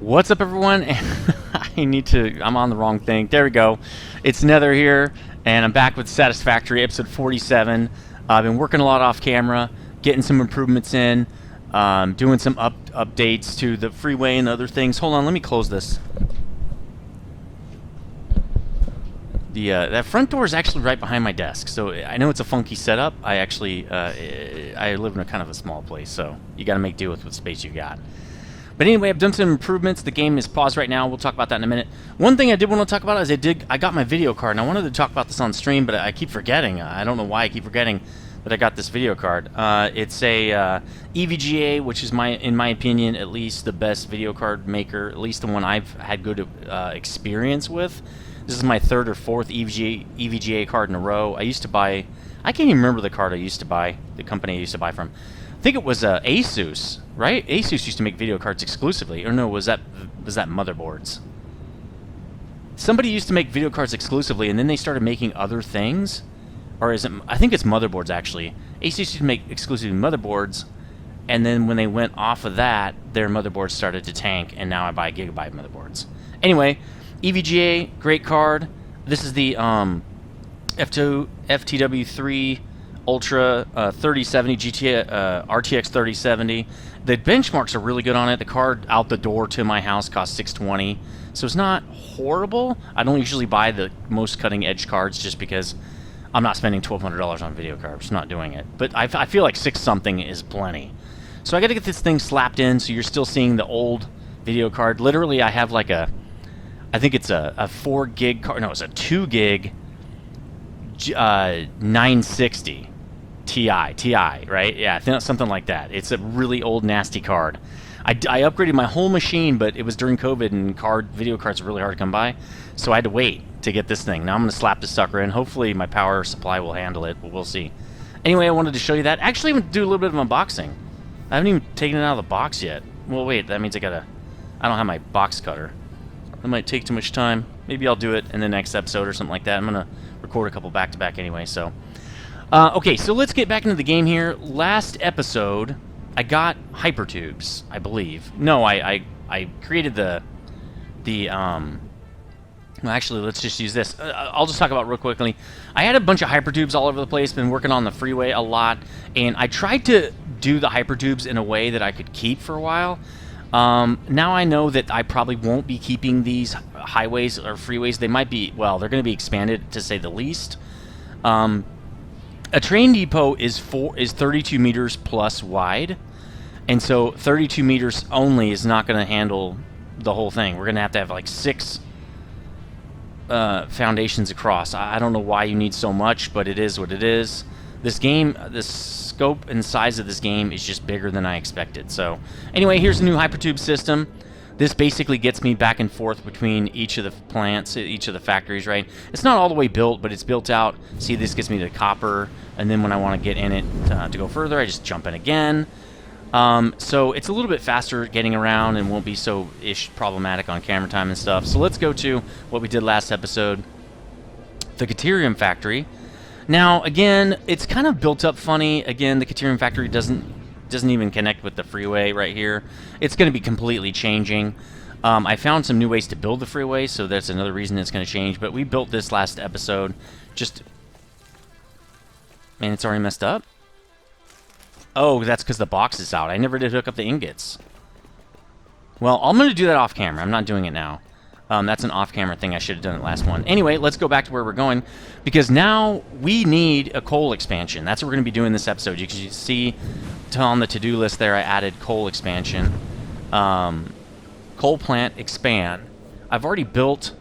What's up, everyone? I'm on the wrong thing. There we go. It's Nether here, and I'm back with Satisfactory, episode 47. I've been working a lot off camera, getting some improvements in, doing some updates to the freeway and other things. Hold on, let me close this. That front door is actually right behind my desk, so I know it's a funky setup. I actually, I live in a kind of a small place, so you got to make do with what space you got. But anyway, I've done some improvements. The game is paused right now. We'll talk about that in a minute. One thing I did want to talk about is I got my video card, and I wanted to talk about this on stream, but I keep forgetting. I don't know why I keep forgetting that I got this video card. It's a EVGA, which is, in my opinion, at least the best video card maker, at least the one I've had good experience with. This is my third or fourth EVGA card in a row. I can't even remember the card I used to buy, the company I used to buy from. I think it was Asus, right? Asus used to make video cards exclusively. Or no, was that motherboards? Somebody used to make video cards exclusively, and then they started making other things. Or is it? I think it's motherboards, actually. Asus used to make exclusively motherboards, and then when they went off of that, their motherboards started to tank, and now I buy Gigabyte motherboards. Anyway, EVGA, great card. This is the FTW3 Ultra 3070 RTX 3070. The benchmarks are really good on it. The card out the door to my house costs $620, so it's not horrible. I don't usually buy the most cutting-edge cards just because I'm not spending $1,200 on video cards. Not doing it, but I feel like six something is plenty. So I got to get this thing slapped in. So you're still seeing the old video card. Literally, I have like I think it's a 4 gig card. No, it's a 2 gig 960. TI, right? Yeah, I think something like that. It's a really old, nasty card. I upgraded my whole machine, but it was during COVID, and video cards are really hard to come by, so I had to wait to get this thing. Now I'm going to slap this sucker in. Hopefully my power supply will handle it, but we'll see. Anyway, I wanted to show you that. Actually, I'm going to do a little bit of unboxing. I haven't even taken it out of the box yet. Well, wait, that means I don't have my box cutter. That might take too much time. Maybe I'll do it in the next episode or something like that. I'm going to record a couple back-to-back anyway, so... okay, so let's get back into the game here. Last episode, I got hypertubes, I believe. No, I created well, actually, let's just use this. I'll just talk about real quickly. I had a bunch of hypertubes all over the place, been working on the freeway a lot, and I tried to do the hypertubes in a way that I could keep for a while. Now I know that I probably won't be keeping these highways or freeways. They might be, well, they're going to be expanded, to say the least. A train depot is 32 meters plus wide, and so 32 meters only is not going to handle the whole thing. We're going to have like 6 foundations across. I don't know why you need so much, but it is what it is. This game, the scope and size of this game is just bigger than I expected. So anyway, here's the new hypertube system. This basically gets me back and forth between each of the plants, each of the factories, right? It's not all the way built, but it's built out. See, this gets me to copper, and then when I want to get in it to go further, I just jump in again. So it's a little bit faster getting around and won't be so problematic on camera time and stuff. So let's go to what we did last episode, the Caterium factory. Now, again, it's kind of built up funny. Again, the Caterium factory doesn't even connect with the freeway right here. It's going to be completely changing. I found some new ways to build the freeway, so that's another reason it's going to change. But we built this last episode. Man, it's already messed up? Oh, that's because the box is out. I never did hook up the ingots. Well, I'm going to do that off camera. I'm not doing it now. That's an off-camera thing. I should have done it last one. Anyway, let's go back to where we're going, because now we need a coal expansion. That's what we're going to be doing this episode. You can see on the to-do list there, I added coal expansion. Coal plant expand. I've already built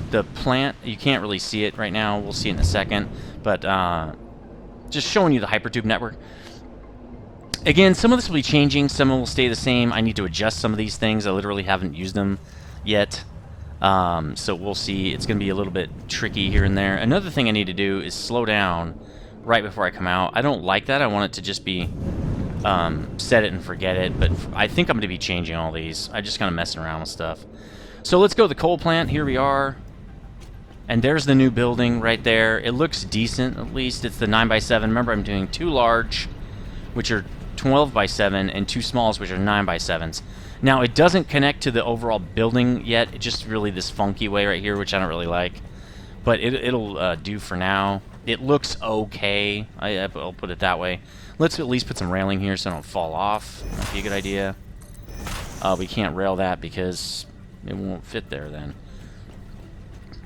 the plant. You can't really see it right now. We'll see it in a second. But just showing you the hypertube network. Again, some of this will be changing. Some will stay the same. I need to adjust some of these things. I literally haven't used them yet. So we'll see. It's going to be a little bit tricky here and there. Another thing I need to do is slow down right before I come out. I don't like that. I want it to just be set it and forget it. But I think I'm going to be changing all these. I just kind of messing around with stuff. So let's go to the coal plant. Here we are. And there's the new building right there. It looks decent, at least. It's the 9x7. Remember, I'm doing 2 large, which are 12 by 7 and 2 smalls, which are 9 by 7s. Now, it doesn't connect to the overall building yet. It's just really this funky way right here, which I don't really like. But it'll do for now. It looks okay. I'll put it that way. Let's at least put some railing here so I don't fall off. Might be a good idea. We can't rail that because it won't fit there then.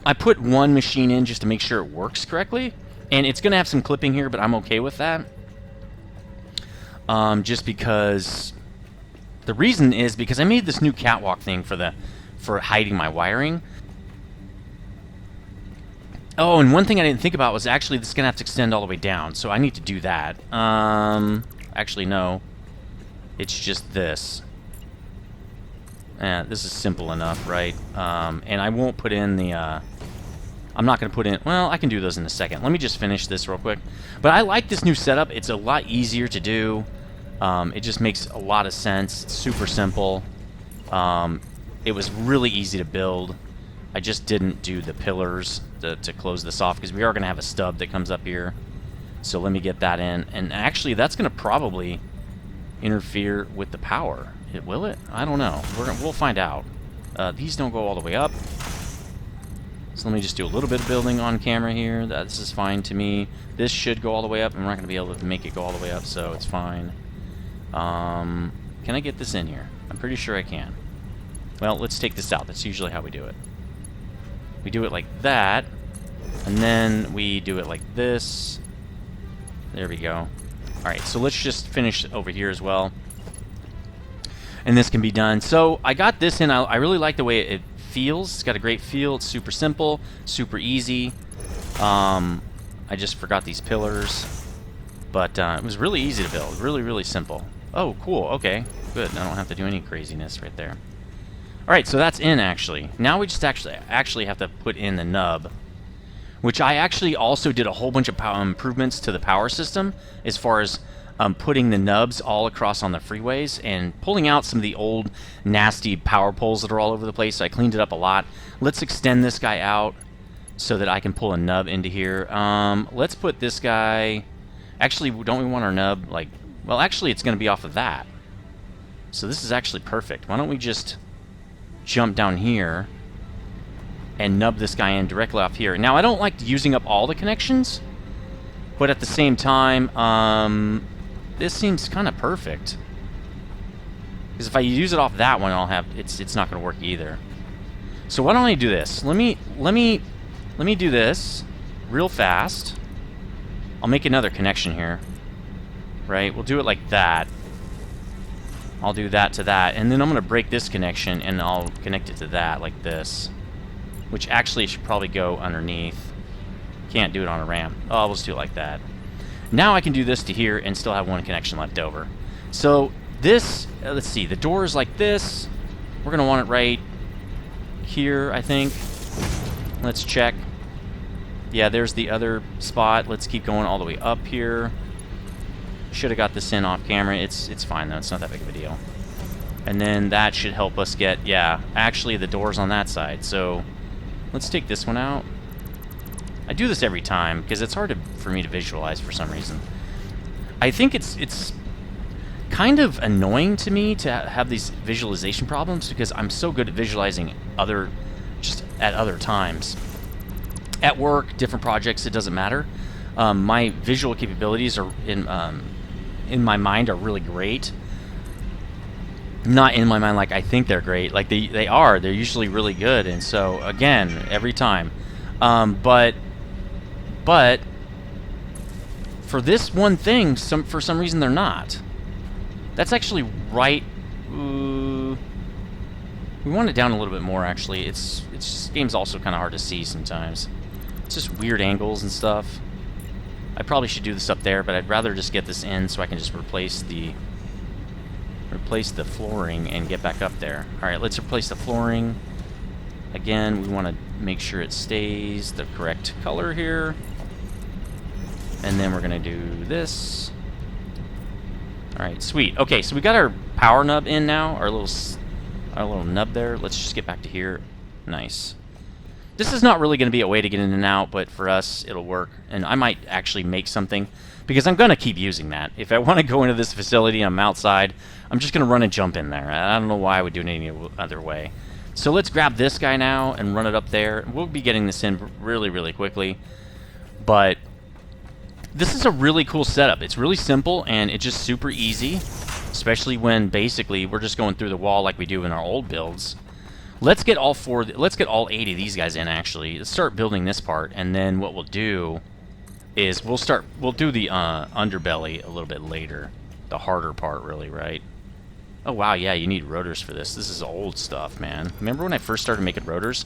I put one machine in just to make sure it works correctly. And it's going to have some clipping here, but I'm okay with that. Just because... The reason is because I made this new catwalk thing for hiding my wiring. Oh, and one thing I didn't think about was actually this is going to have to extend all the way down. So I need to do that. Actually, no. It's just this. This is simple enough, right? And I won't put in the... I'm not going to put in... Well, I can do those in a second. Let me just finish this real quick. But I like this new setup. It's a lot easier to do. It just makes a lot of sense. It's super simple. It was really easy to build. I just didn't do the pillars to close this off because we are going to have a stub that comes up here. So let me get that in. And actually, that's going to probably interfere with the power. Will it? I don't know. We'll find out. These don't go all the way up. So let me just do a little bit of building on camera here. This is fine to me. This should go all the way up. I'm not going to be able to make it go all the way up, so it's fine. Can I get this in here? I'm pretty sure I can. Well, let's take this out. That's usually how we do it. We do it like that, and then we do it like this. There we go. Alright, so let's just finish over here as well. And this can be done. So I got this in. I really like the way it feels. It's got a great feel. It's super simple, super easy. I just forgot these pillars. But it was really easy to build. Really, really simple. Oh, cool. Okay, good. I don't have to do any craziness right there. Alright, so that's in, actually. Now we just actually have to put in the nub, which I actually also did a whole bunch of improvements to the power system as far as putting the nubs all across on the freeways and pulling out some of the old nasty power poles that are all over the place. So I cleaned it up a lot. Let's extend this guy out so that I can pull a nub into here. Let's put this guy... Actually, don't we want our nub, like... Well, actually, it's going to be off of that. So this is actually perfect. Why don't we just jump down here and nub this guy in directly off here. Now, I don't like using up all the connections, but at the same time, this seems kind of perfect. Because if I use it off that one, I'll have it's not going to work either. So why don't I do this? Let me do this real fast. I'll make another connection here. Right? We'll do it like that. I'll do that to that, and then I'm going to break this connection, and I'll connect it to that, like this. Which actually should probably go underneath. Can't do it on a ramp. Oh, we'll just do it like that. Now I can do this to here and still have one connection left over. So this, let's see, the door is like this. We're going to want it right here, I think. Let's check. Yeah, there's the other spot. Let's keep going all the way up here. Should have got this in off camera. It's fine though. It's not that big of a deal. And then that should help us get, yeah, actually the door's on that side. So let's take this one out. I do this every time because it's hard for me to visualize for some reason. I think it's kind of annoying to me to have these visualization problems because I'm so good at visualizing just at other times. At work, different projects, it doesn't matter. My visual capabilities are in my mind are really great. Not in my mind like I think they're great. Like they are. They're usually really good. And so again, every time. But for this one thing, for some reason they're not. That's actually right. We want it down a little bit more. Actually, this game's also kind of hard to see sometimes. It's just weird angles and stuff. I probably should do this up there, but I'd rather just get this in so I can just replace the flooring and get back up there. Alright, let's replace the flooring. Again, we want to make sure it stays the correct color here. And then we're going to do this. Alright, sweet. Okay, so we got our power nub in now, our little nub there. Let's just get back to here. Nice. This is not really going to be a way to get in and out, but for us, it'll work. And I might actually make something, because I'm going to keep using that. If I want to go into this facility and I'm outside, I'm just going to run and jump in there. I don't know why I would do it any other way. So let's grab this guy now and run it up there. We'll be getting this in really, really quickly. But this is a really cool setup. It's really simple, and it's just super easy, especially when basically we're just going through the wall like we do in our old builds. Let's get all 80 of these guys in, actually. Let's start building this part, and then what we'll do is we'll do the underbelly a little bit later. The harder part, really, right? Oh, wow, yeah, you need rotors for this. This is old stuff, man. Remember when I first started making rotors?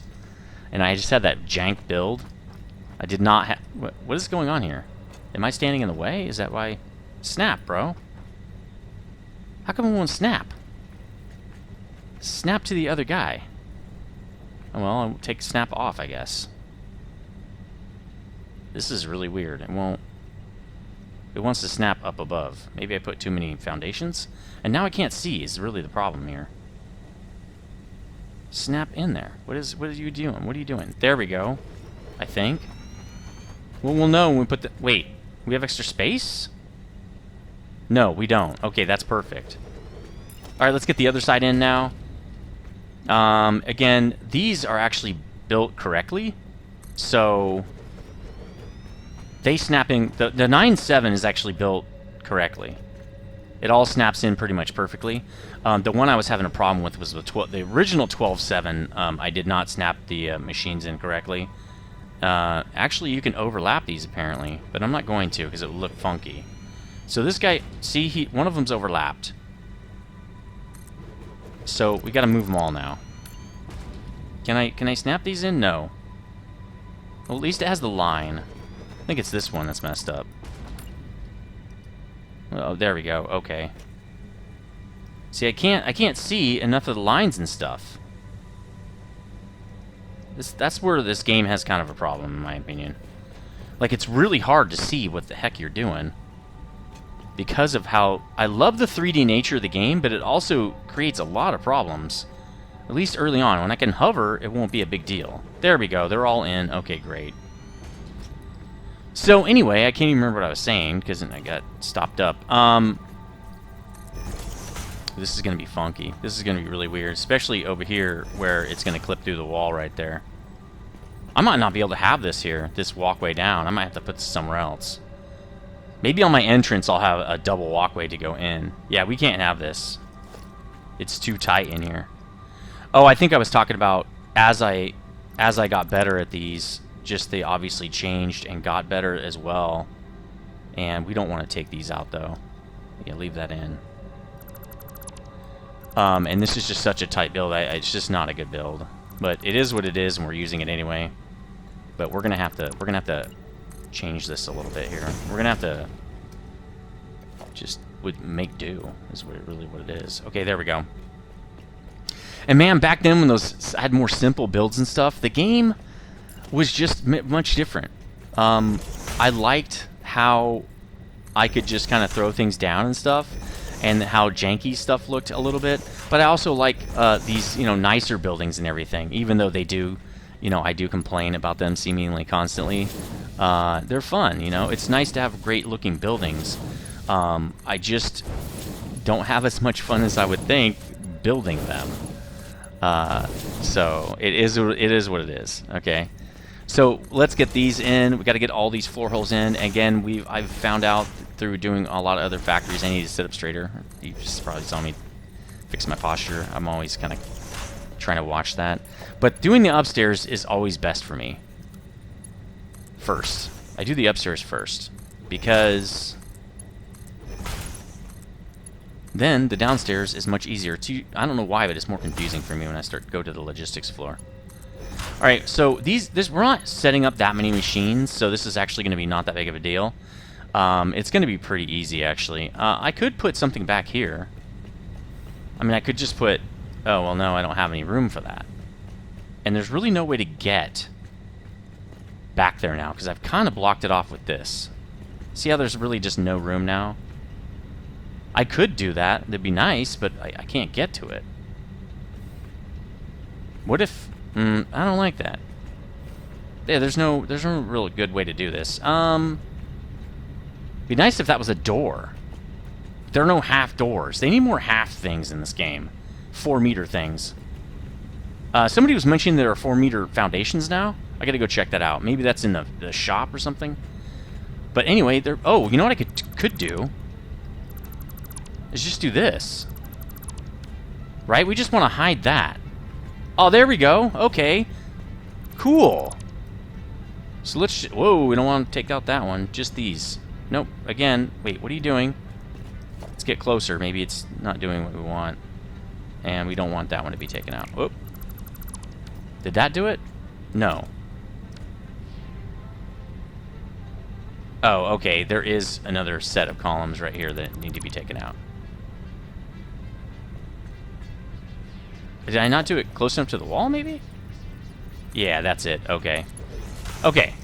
And I just had that jank build? I did not have... What is going on here? Am I standing in the way? Is that why... Snap, bro. How come it won't snap? Snap to the other guy. Oh, well, I'll take snap off, I guess. This is really weird. It won't... It wants to snap up above. Maybe I put too many foundations? And now I can't see is really the problem here. Snap in there. What are you doing? What are you doing? There we go. I think. Well, we'll know when we put the... Wait. We have extra space? No, we don't. Okay, that's perfect. Alright, let's get the other side in now. Again, these are actually built correctly. So... They snapping... The 9.7 is actually built correctly. It all snaps in pretty much perfectly. The one I was having a problem with was the original 12.7. I did not snap the machines in correctly. Actually, you can overlap these, apparently. But I'm not going to, because it would look funky. So this guy... See, one of them's overlapped. So, we gotta move them all now. Can I snap these in? No. Well, at least it has the line. I think it's this one that's messed up. Oh, there we go. Okay. See, I can't see enough of the lines and stuff. That's where this game has kind of a problem, in my opinion. Like, it's really hard to see what the heck you're doing. Because of how... I love the 3D nature of the game, but it also creates a lot of problems. At least early on. When I can hover, it won't be a big deal. There we go. They're all in. Okay, great. So, anyway, I can't even remember what I was saying, because I got stopped up. This is going to be funky. This is going to be really weird, especially over here, where it's going to clip through the wall right there. I might not be able to have this here, this walkway down. I might have to put this somewhere else. Maybe on my entrance I'll have a double walkway to go in. Yeah, we can't have this. It's too tight in here. Oh, I think I was talking about as I got better at these, just they obviously changed and got better as well. And we don't want to take these out, though. Yeah, leave that in. And this is just such a tight build. It's just not a good build. But it is what it is, and we're using it anyway. But we're gonna have to change this a little bit here. We're gonna have to just make do. Is what it is. Okay, there we go. And man, back then when those had more simple builds and stuff, the game was just much different. I liked how I could just kind of throw things down and stuff, and how janky stuff looked a little bit. But I also like these, nicer buildings and everything, even though they do, I do complain about them seemingly constantly. They're fun, It's nice to have great-looking buildings. I just don't have as much fun as I would think building them. So it is what it is. Okay. So let's get these in. We got to get all these floor holes in. Again, I've found out through doing a lot of other factories I need to sit up straighter. You just probably saw me fix my posture. I'm always kind of trying to watch that. But doing the upstairs is always best for me. First. I do the upstairs first. Because then the downstairs is much easier to... I don't know why, but it's more confusing for me when I go to the logistics floor. Alright, so we're not setting up that many machines, so this is actually going to be not that big of a deal. It's going to be pretty easy, actually. I could put something back here. I mean, I could just put... Oh, well, no, I don't have any room for that. And there's really no way to get back there now, because I've kind of blocked it off with this. See how there's really just no room now? I could do that. That'd be nice, but I can't get to it. What if... I don't like that. Yeah, there's no real good way to do this. Be nice if that was a door. There are no half doors. They need more half things in this game. 4-meter things. Somebody was mentioning there are 4-meter foundations now. I gotta go check that out. Maybe that's in the shop or something. But anyway, there. Oh, you know what I could do? Is just do this. Right? We just want to hide that. Oh, there we go. Okay. Cool. So let's... Whoa, we don't want to take out that one. Just these. Nope. Again. Wait, what are you doing? Let's get closer. Maybe it's not doing what we want. And we don't want that one to be taken out. Whoop. Did that do it? No. Oh, okay. There is another set of columns right here that need to be taken out. Did I not do it close enough to the wall, maybe? Yeah, that's it. Okay. Okay.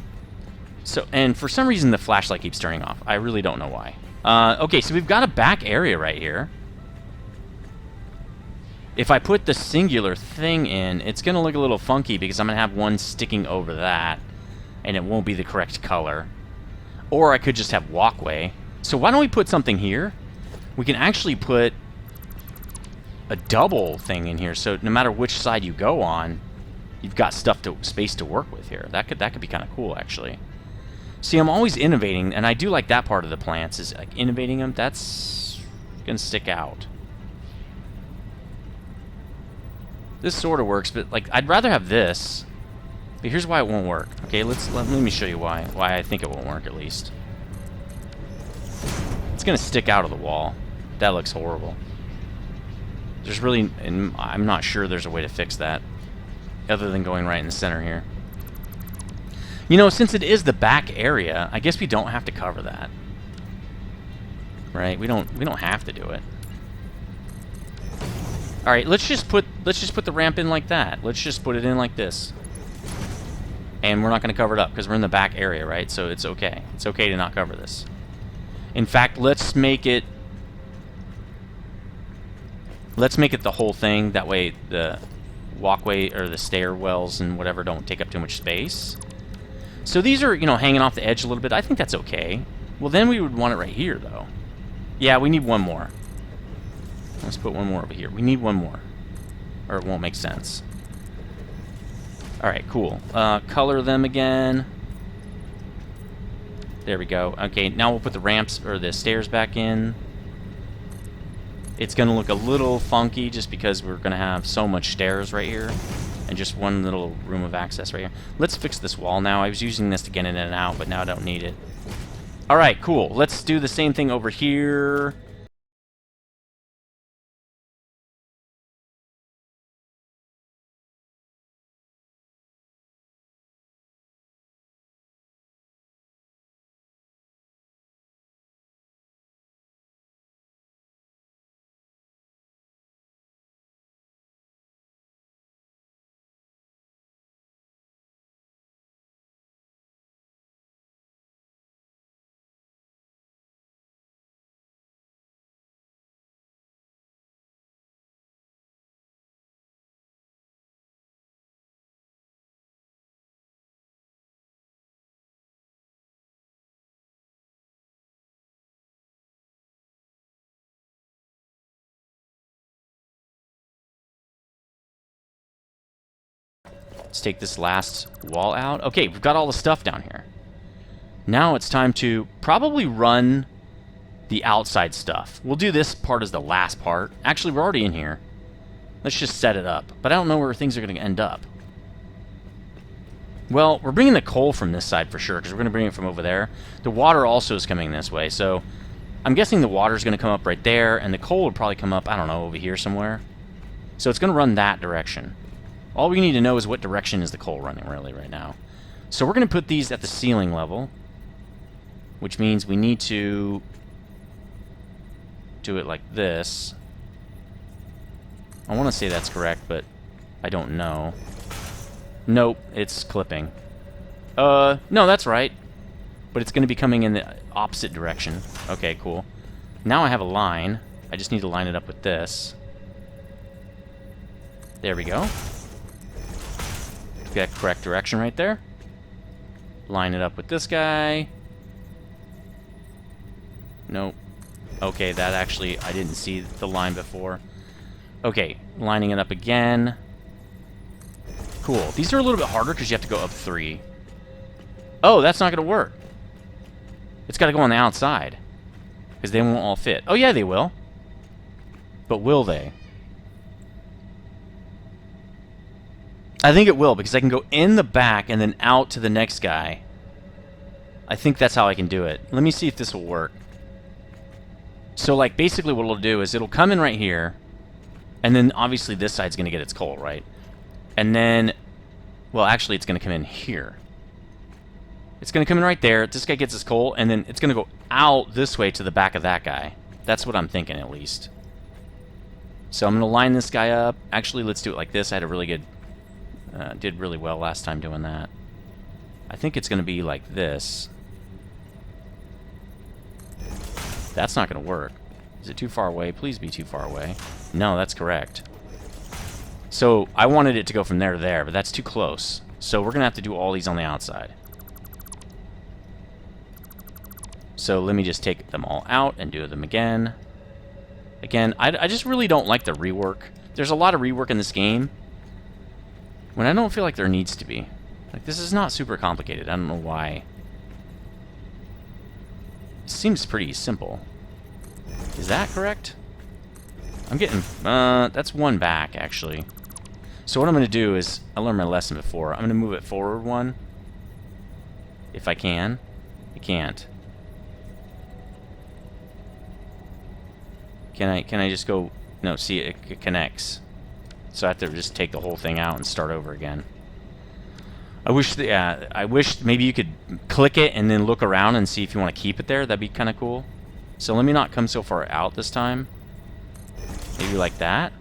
So, and for some reason the flashlight keeps turning off. I really don't know why. Okay, so we've got a back area right here. If I put the singular thing in, it's going to look a little funky because I'm going to have one sticking over that, and it won't be the correct color. Or I could just have walkway. So why don't we put something here? We can actually put a double thing in here, so no matter which side you go on, you've got space to work with here. That could be kind of cool, actually. See, I'm always innovating, and I do like that part of the plants, is like innovating them. That's gonna stick out. This sort of works, but like I'd rather have this. But here's why it won't work. Okay, let me show you why I think it won't work at least. It's gonna stick out of the wall. That looks horrible. There's really, and I'm not sure there's a way to fix that, other than going right in the center here. You know, since it is the back area, I guess we don't have to cover that. Right? We don't have to do it. All right, let's just put the ramp in like that. Let's just put it in like this. And we're not going to cover it up because we're in the back area, right? So it's okay. It's okay to not cover this. In fact, let's make it the whole thing. That way the walkway or the stairwells and whatever don't take up too much space. So these are, you know, hanging off the edge a little bit. I think that's okay. Well, then we would want it right here, though. Yeah, we need one more. Let's put one more over here. We need one more, or it won't make sense. All right, cool. Color them again. There we go. Okay, now we'll put the ramps or the stairs back in. It's going to look a little funky just because we're going to have so much stairs right here and just one little room of access right here. Let's fix this wall now. I was using this to get in and out, but now I don't need it. All right, cool. Let's do the same thing over here. Let's take this last wall out. Okay, we've got all the stuff down here. Now it's time to probably run the outside stuff. We'll do this part as the last part. Actually, we're already in here. Let's just set it up. But I don't know where things are going to end up. Well, we're bringing the coal from this side for sure, because we're going to bring it from over there. The water also is coming this way, so I'm guessing the water is going to come up right there, and the coal will probably come up, I don't know, over here somewhere. So it's going to run that direction. All we need to know is what direction is the coal running really right now. So we're going to put these at the ceiling level, which means we need to do it like this. I want to say that's correct, but I don't know. Nope, it's clipping. No, that's right. But it's going to be coming in the opposite direction. Okay, cool. Now I have a line. I just need to line it up with this. There we go. Got correct direction right there. Line it up with this guy. Nope. Okay, that actually, I didn't see the line before. Okay, lining it up again. Cool. These are a little bit harder because you have to go up 3. Oh, that's not going to work. It's got to go on the outside. Because they won't all fit. Oh, yeah, they will. But will they? I think it will, because I can go in the back and then out to the next guy. I think that's how I can do it. Let me see if this will work. So, like, basically what it'll do is it'll come in right here, and then obviously this side's going to get its coal, right? And then, well, actually it's going to come in here. It's going to come in right there. This guy gets his coal, and then it's going to go out this way to the back of that guy. That's what I'm thinking, at least. So I'm going to line this guy up. Actually, let's do it like this. I had a really good... did really well last time doing that. I think it's going to be like this. That's not going to work. Is it too far away? Please be too far away. No, that's correct. So I wanted it to go from there to there, but that's too close. So we're going to have to do all these on the outside. So let me just take them all out and do them again. Again, I just really don't like the rework. There's a lot of rework in this game when I don't feel like there needs to be. Like, this is not super complicated. I don't know why. It seems pretty simple. Is that correct? I'm getting... that's one back, actually. So what I'm going to do is... I learned my lesson before. I'm going to move it forward one. If I can. I can't. Can I just go... No, see, it connects. So I have to just take the whole thing out and start over again. I wish maybe you could click it and then look around and see if you want to keep it there. That'd be kind of cool. So let me not come so far out this time. Maybe like that.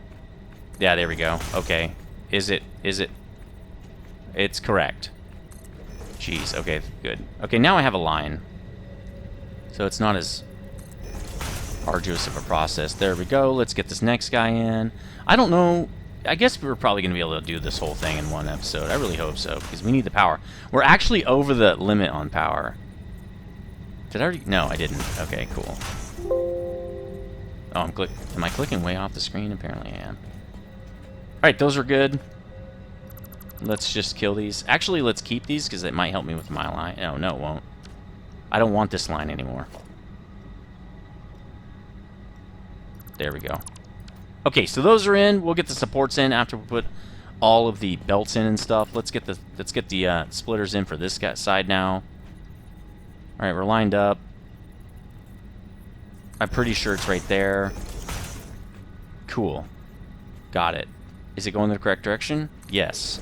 Yeah, there we go. Okay. Is it? It's correct. Jeez. Okay, good. Okay, now I have a line. So it's not as arduous of a process. There we go. Let's get this next guy in. I don't know. I guess we're probably going to be able to do this whole thing in one episode. I really hope so, because we need the power. We're actually over the limit on power. Did I already? No, I didn't. Okay, cool. Oh, am I clicking way off the screen? Apparently I am. Alright, those are good. Let's just kill these. Actually, let's keep these, because it might help me with my line. No, it won't. I don't want this line anymore. There we go. Okay, so those are in. We'll get the supports in after we put all of the belts in and stuff. Let's get the splitters in for this guy side now. All right, we're lined up. I'm pretty sure it's right there. Cool. Got it. Is it going in the correct direction? Yes.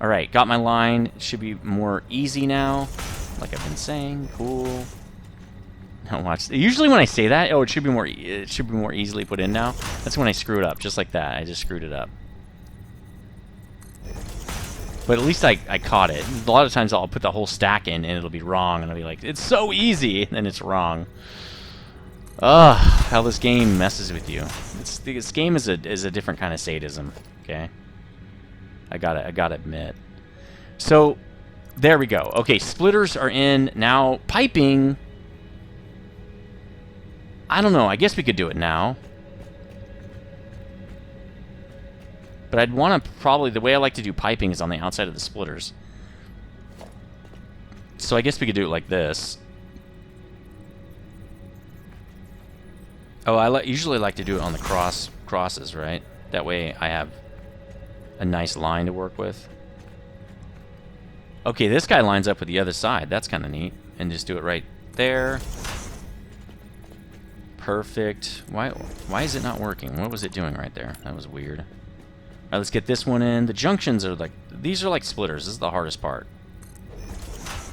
All right, got my line. It should be more easy now, like I've been saying. Cool. Don't watch. Usually when I say that, oh, it should be more easily put in now. That's when I screw it up, just like that. I just screwed it up. But at least I caught it. A lot of times I'll put the whole stack in and it'll be wrong, and I'll be like, it's so easy, and then it's wrong. Ugh, how this game messes with you. This game is a different kind of sadism. Okay, I gotta admit. So there we go. Okay, splitters are in now. Piping. I don't know. I guess we could do it now. But I'd want to probably... The way I like to do piping is on the outside of the splitters. So I guess we could do it like this. Oh, I usually like to do it on the crosses, right? That way I have a nice line to work with. Okay, this guy lines up with the other side. That's kind of neat. And just do it right there. Perfect. Why is it not working? What was it doing right there? That was weird. All right, let's get this one in. The junctions are like... These are like splitters. This is the hardest part.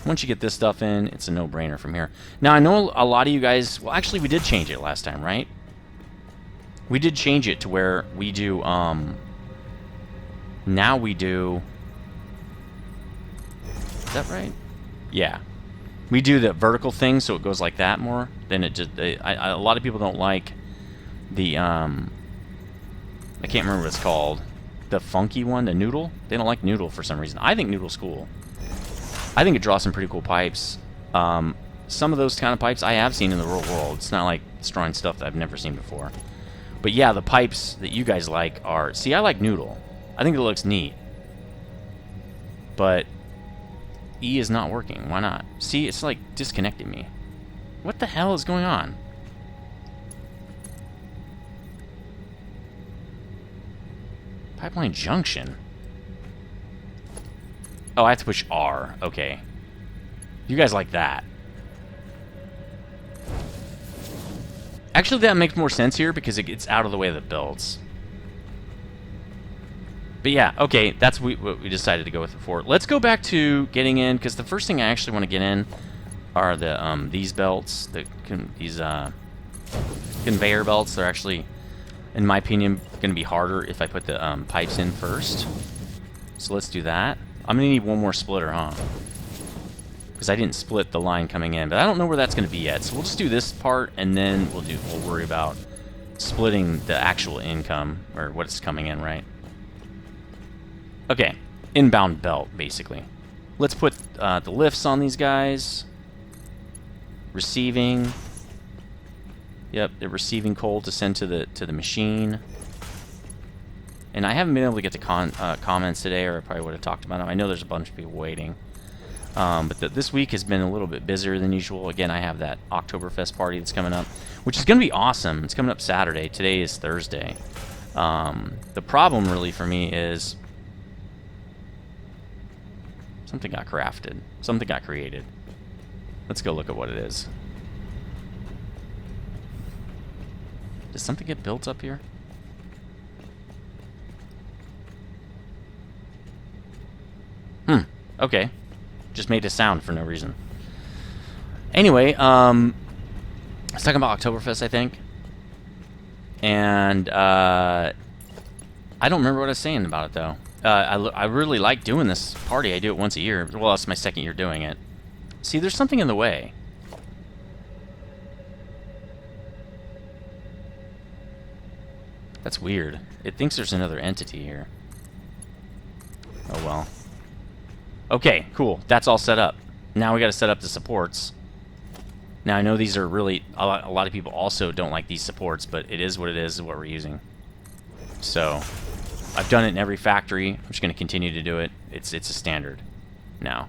Once you get this stuff in, it's a no-brainer from here. Now, I know a lot of you guys... Well, actually, we did change it last time, right? We did change it to where we do... Now we do... Is that right? Yeah. We do the vertical thing, so it goes like that more. Then it just... a lot of people don't like the... I can't remember what it's called. The funky one, the noodle. They don't like noodle for some reason. I think noodle's cool. I think it draws some pretty cool pipes. Some of those kind of pipes I have seen in the real world. It's not like it's drawing stuff that I've never seen before. But yeah, the pipes that you guys like are... See, I like Noodle. I think it looks neat. But E is not working. Why not? See, it's like disconnecting me. What the hell is going on? Pipeline junction. Oh, I have to push R. Okay. You guys like that. Actually, that makes more sense here because it gets out of the way of the belts. But yeah, okay, that's what we decided to go with it for. Let's go back to getting in, because the first thing I actually want to get in are the these belts, these conveyor belts. They're actually, in my opinion, going to be harder if I put the pipes in first. So let's do that. I'm going to need one more splitter, huh? Because I didn't split the line coming in, but I don't know where that's going to be yet. So we'll just do this part, and then we'll worry about splitting the actual income, or what's coming in, right? Okay, inbound belt, basically. Let's put the lifts on these guys. Receiving. Yep, they're receiving coal to send to the machine. And I haven't been able to get to comments today, or I probably would have talked about them. I know there's a bunch of people waiting. But this week has been a little bit busier than usual. Again, I have that Oktoberfest party that's coming up, which is going to be awesome. It's coming up Saturday. Today is Thursday. The problem, really, for me is something got crafted. Something got created. Let's go look at what it is. Does something get built up here? Okay. Just made a sound for no reason. Anyway, I was talking about Oktoberfest, I think. And, I don't remember what I was saying about it, though. I really like doing this party. I do it once a year. Well, it's my second year doing it. See, there's something in the way. That's weird. It thinks there's another entity here. Oh, well. Okay, cool. That's all set up. Now we got to set up the supports. Now, I know these are really... A lot of people also don't like these supports, but it is what it is what we're using. So, I've done it in every factory. I'm just going to continue to do it. It's a standard now.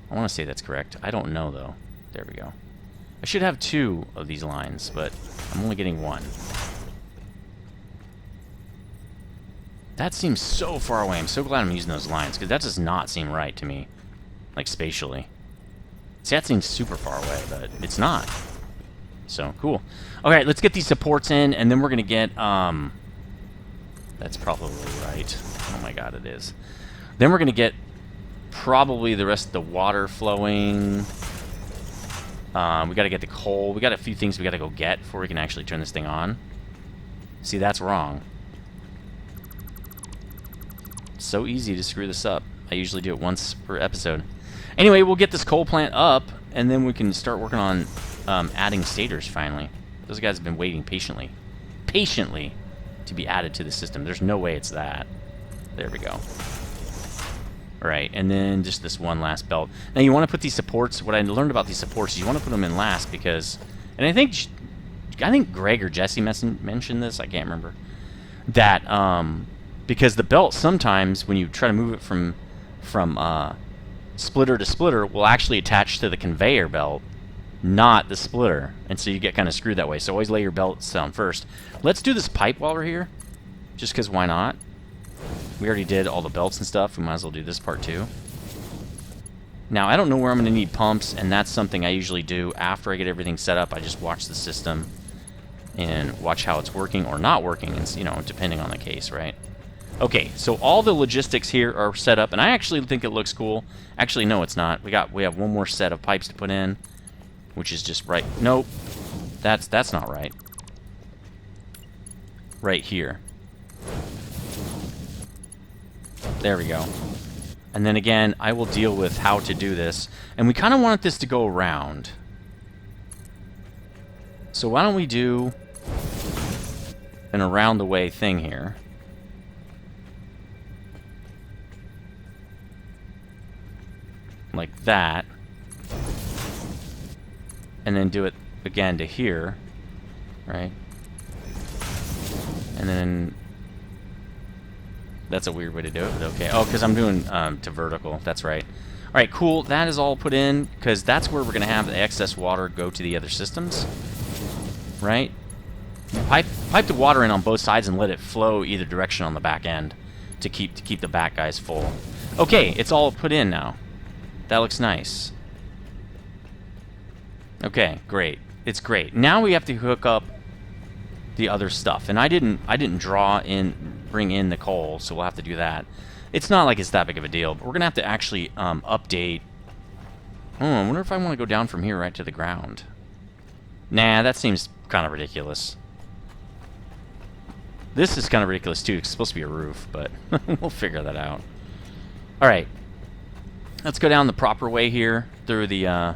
I want to say that's correct. I don't know, though. There we go. I should have 2 of these lines, but I'm only getting 1. That seems so far away. I'm so glad I'm using those lines, because that does not seem right to me. Like, spatially. See, that seems super far away, but it's not. So, cool. Okay, let's get these supports in, and then we're going to get, That's probably right. Oh my god, it is. Then we're going to get probably the rest of the water flowing. We got to get the coal. We got a few things we got to go get before we can actually turn this thing on. See, that's wrong. So easy to screw this up. I usually do it once per episode. Anyway, we'll get this coal plant up, and then we can start working on adding stators finally. Those guys have been waiting patiently to be added to the system. There's no way it's that. There we go. Right, and then just this one last belt. Now you want to put these supports, what I learned about these supports is you want to put them in last because, and I think Greg or Jesse mentioned this, I can't remember, that because the belt sometimes when you try to move it from splitter to splitter will actually attach to the conveyor belt, not the splitter, and so you get kind of screwed that way. So always lay your belts down first. Let's do this pipe while we're here, just because why not? We already did all the belts and stuff. We might as well do this part too. Now, I don't know where I'm going to need pumps, and that's something I usually do after I get everything set up. I just watch the system and watch how it's working or not working, and, you know, depending on the case, right? Okay, so all the logistics here are set up, and I actually think it looks cool. Actually, no, it's not. We have one more set of pipes to put in, which is just right. Nope, that's not right. Right here. There we go. And then again, I will deal with how to do this. And we kind of want this to go around. So why don't we do an around the way thing here. like that. And then do it again to here, right? And then that's a weird way to do it, but okay. Oh, because I'm doing to vertical. That's right. All right, cool. That is all put in because that's where we're going to have the excess water go to the other systems, right? Pipe the water in on both sides and let it flow either direction on the back end to keep the back guys full. Okay, it's all put in now. That looks nice. Okay, great. It's great. Now we have to hook up the other stuff, and I didn't bring in the coal, so we'll have to do that. It's not like it's that big of a deal, but we're gonna have to actually update. Oh, I wonder if I want to go down from here right to the ground. Nah, that seems kind of ridiculous. This is kind of ridiculous too. It's supposed to be a roof, but we'll figure that out. All right, let's go down the proper way here through the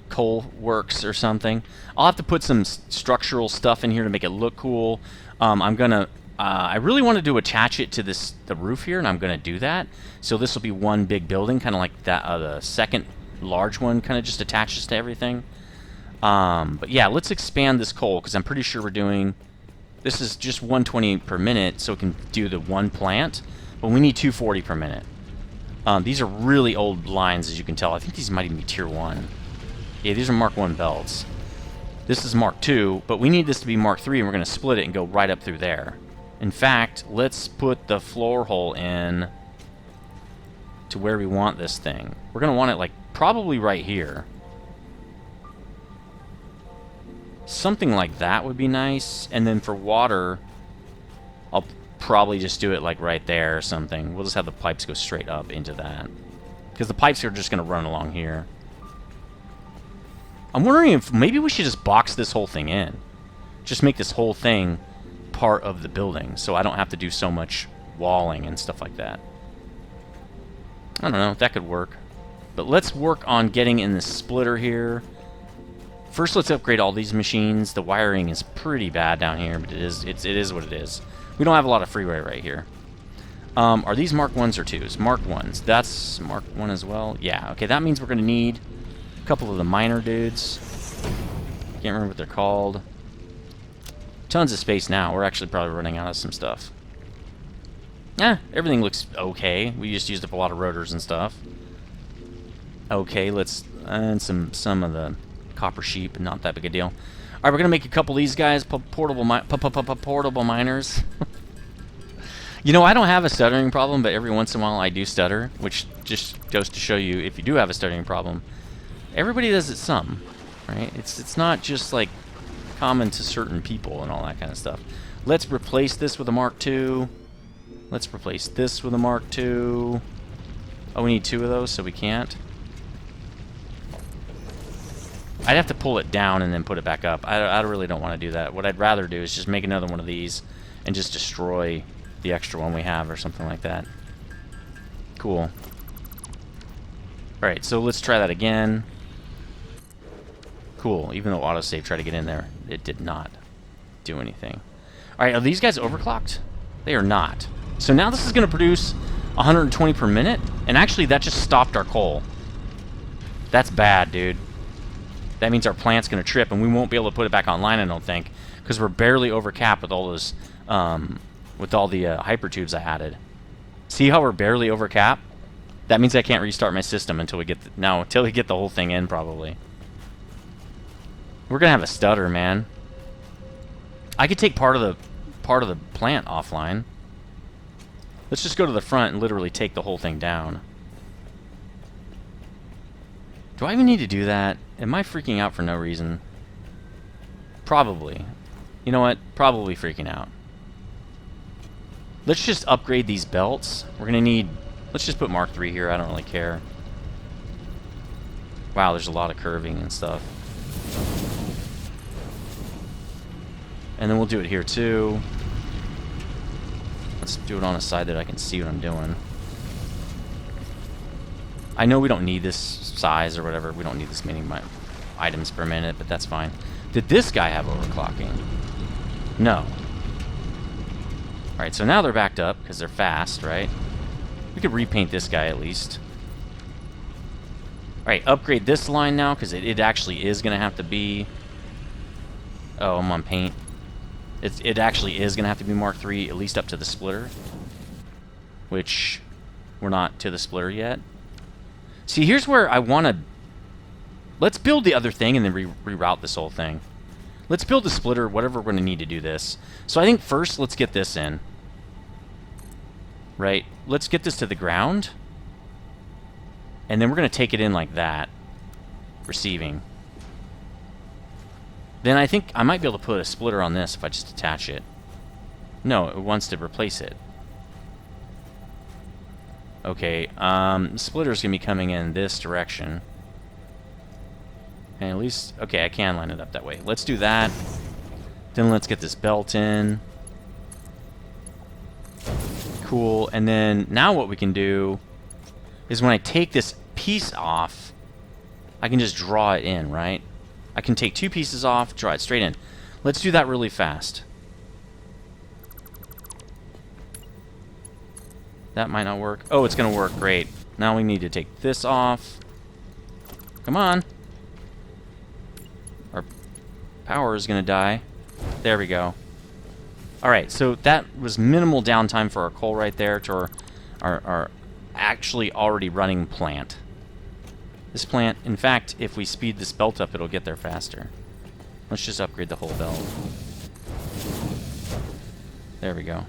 coal works or something. I'll have to put some structural stuff in here to make it look cool. I'm gonna. I really wanted to attach it to the roof here, and I'm gonna do that. So this will be one big building, kind of like that. The second large one kind of just attaches to everything. But yeah, let's expand this coal because I'm pretty sure we're doing. This is just 120 per minute, so it can do the one plant, but we need 240 per minute. These are really old lines, as you can tell. I think these might even be tier 1. Yeah, these are Mark 1 belts. This is Mark 2, but we need this to be Mark 3, and we're going to split it and go right up through there. In fact, let's put the floor hole in to where we want this thing. We're going to want it, like, probably right here. Something like that would be nice. And then for water, I'll probably just do it, like, right there or something. We'll just have the pipes go straight up into that. Because the pipes are just going to run along here. I'm wondering if maybe we should just box this whole thing in. Just make this whole thing part of the building so I don't have to do so much walling and stuff like that. I don't know, that could work. But let's work on getting in the splitter here. First, let's upgrade all these machines. The wiring is pretty bad down here, but it is what it is. We don't have a lot of freeway right here. Are these Mark 1s or 2s? Mark 1s. That's Mark 1 as well. Yeah, okay, that means we're going to need a couple of the miner dudes. Can't remember what they're called. Tons of space now. We're actually probably running out of some stuff. Everything looks okay. We just used up a lot of rotors and stuff. Okay, let's... and some of the copper sheep, not that big a deal. Alright, we're going to make a couple of these guys portable miners. You know, I don't have a stuttering problem, but every once in a while I do stutter, which just goes to show you, if you do have a stuttering problem, everybody does it some, right? It's not just, like, common to certain people and all that kind of stuff. Let's replace this with a Mark II. Let's replace this with a Mark II. Oh, we need 2 of those, so we can't. I'd have to pull it down and then put it back up. I really don't want to do that. What I'd rather do is just make another one of these and just destroy the extra one we have or something like that. Cool. Alright, so let's try that again. Cool. Even though autosave tried to get in there, it did not do anything. Alright, are these guys overclocked? They are not. So now this is going to produce 120 per minute, and actually that just stopped our coal. That's bad, dude. That means our plant's going to trip, and we won't be able to put it back online, I don't think, because we're barely over cap with all those, with all the hypertubes I added. See how we're barely over cap? That means I can't restart my system until we get until we get the whole thing in, probably. We're gonna have a stutter, man. I could take part of the plant offline. Let's just go to the front and literally take the whole thing down. Do I even need to do that? Am I freaking out for no reason? Probably. You know what? Probably freaking out. Let's just upgrade these belts. We're gonna need... Let's just put Mark III here. I don't really care. Wow, there's a lot of curving and stuff. And then we'll do it here too. Let's do it on a side that I can see what I'm doing. I know we don't need this size or whatever. We don't need this many items per minute, but that's fine. Did this guy have overclocking? No. Alright, so now they're backed up because they're fast, right? We could repaint this guy at least. Alright, upgrade this line now, because it actually is going to have to be... Oh, I'm on paint. It actually is going to have to be Mark III, at least up to the splitter. Which, we're not to the splitter yet. See, here's where I want to... Let's build the other thing and then reroute this whole thing. Let's build the splitter, whatever we're going to need to do this. So I think first, let's get this in. Right? Let's get this to the ground. And then we're going to take it in like that. Receiving. Then I think I might be able to put a splitter on this if I just attach it. No, it wants to replace it. Okay, the splitter's going to be coming in this direction. And at least... Okay, I can line it up that way. Let's do that. Then let's get this belt in. Cool. And then now what we can do is when I take this piece off, I can just draw it in, right? I can take two pieces off, draw it straight in. Let's do that really fast. That might not work. Oh, it's going to work. Great. Now we need to take this off. Come on. Our power is going to die. There we go. Alright, so that was minimal downtime for our coal right there to our actually already running plant. This plant, in fact, if we speed this belt up, it'll get there faster. Let's just upgrade the whole belt. There we go.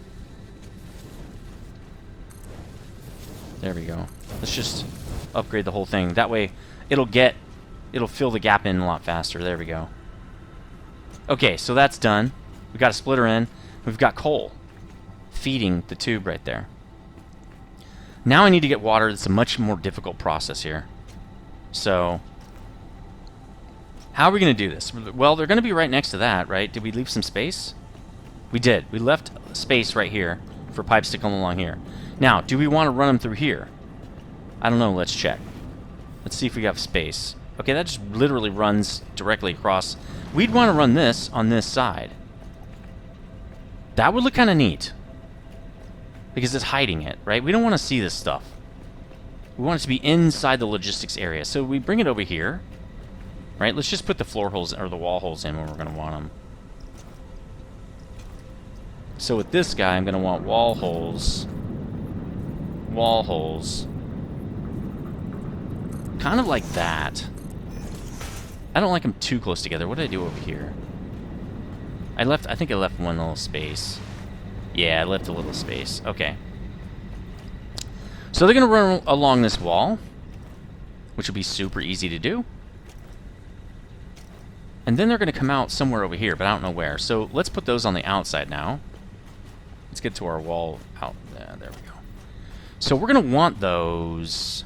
There we go. Let's just upgrade the whole thing. That way, it'll fill the gap in a lot faster. There we go. Okay, so that's done. We've got a splitter in. We've got coal feeding the tube right there. Now I need to get water. It's a much more difficult process here. So, how are we going to do this? Well, they're going to be right next to that, right? Did we leave some space? We did. We left space right here for pipes to come along here. Now, do we want to run them through here? I don't know. Let's check. Let's see if we have space. Okay, that just literally runs directly across. We'd want to run this on this side. That would look kind of neat. Because it's hiding it, right? We don't want to see this stuff. We want it to be inside the logistics area. So we bring it over here. Right? Let's just put the floor holes or the wall holes in when we're going to want them. So with this guy, I'm going to want wall holes. Wall holes. Kind of like that. I don't like them too close together. What did I do over here? I think I left one little space. Yeah, I left a little space. Okay. So they're going to run along this wall, which will be super easy to do. And then they're going to come out somewhere over here, but I don't know where. So let's put those on the outside now. Let's get to our wall out. There we go. So we're going to want those.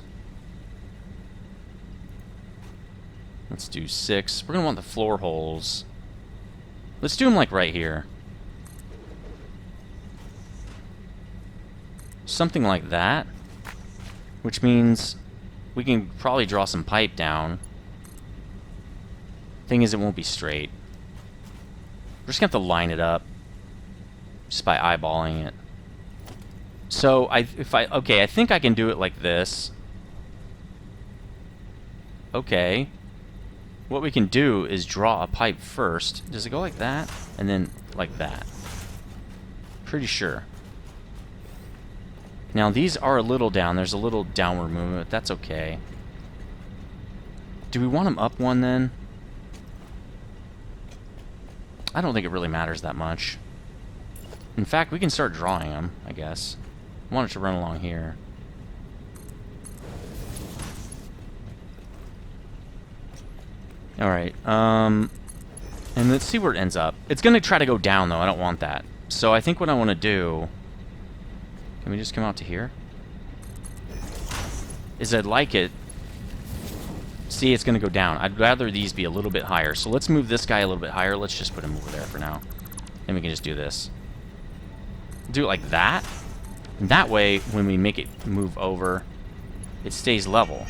Let's do 6. We're going to want the floor holes. Let's do them like right here. Something like that. Which means we can probably draw some pipe down. Thing is, it won't be straight. We're just going to have to line it up. Just by eyeballing it. So, okay, I think I can do it like this. Okay. What we can do is draw a pipe first. Does it go like that? And then like that. Pretty sure. Now, these are a little down. There's a little downward movement. That's okay. Do we want them up one then? I don't think it really matters that much. In fact, we can start drawing them, I guess. I want it to run along here. Alright, and let's see where it ends up. It's going to try to go down, though. I don't want that. So I think what I want to do... Can we just come out to here? Is I'd like it... See, it's going to go down. I'd rather these be a little bit higher. So let's move this guy a little bit higher. Let's just put him over there for now. Then we can just do this. Do it like that. And that way, when we make it move over, it stays level.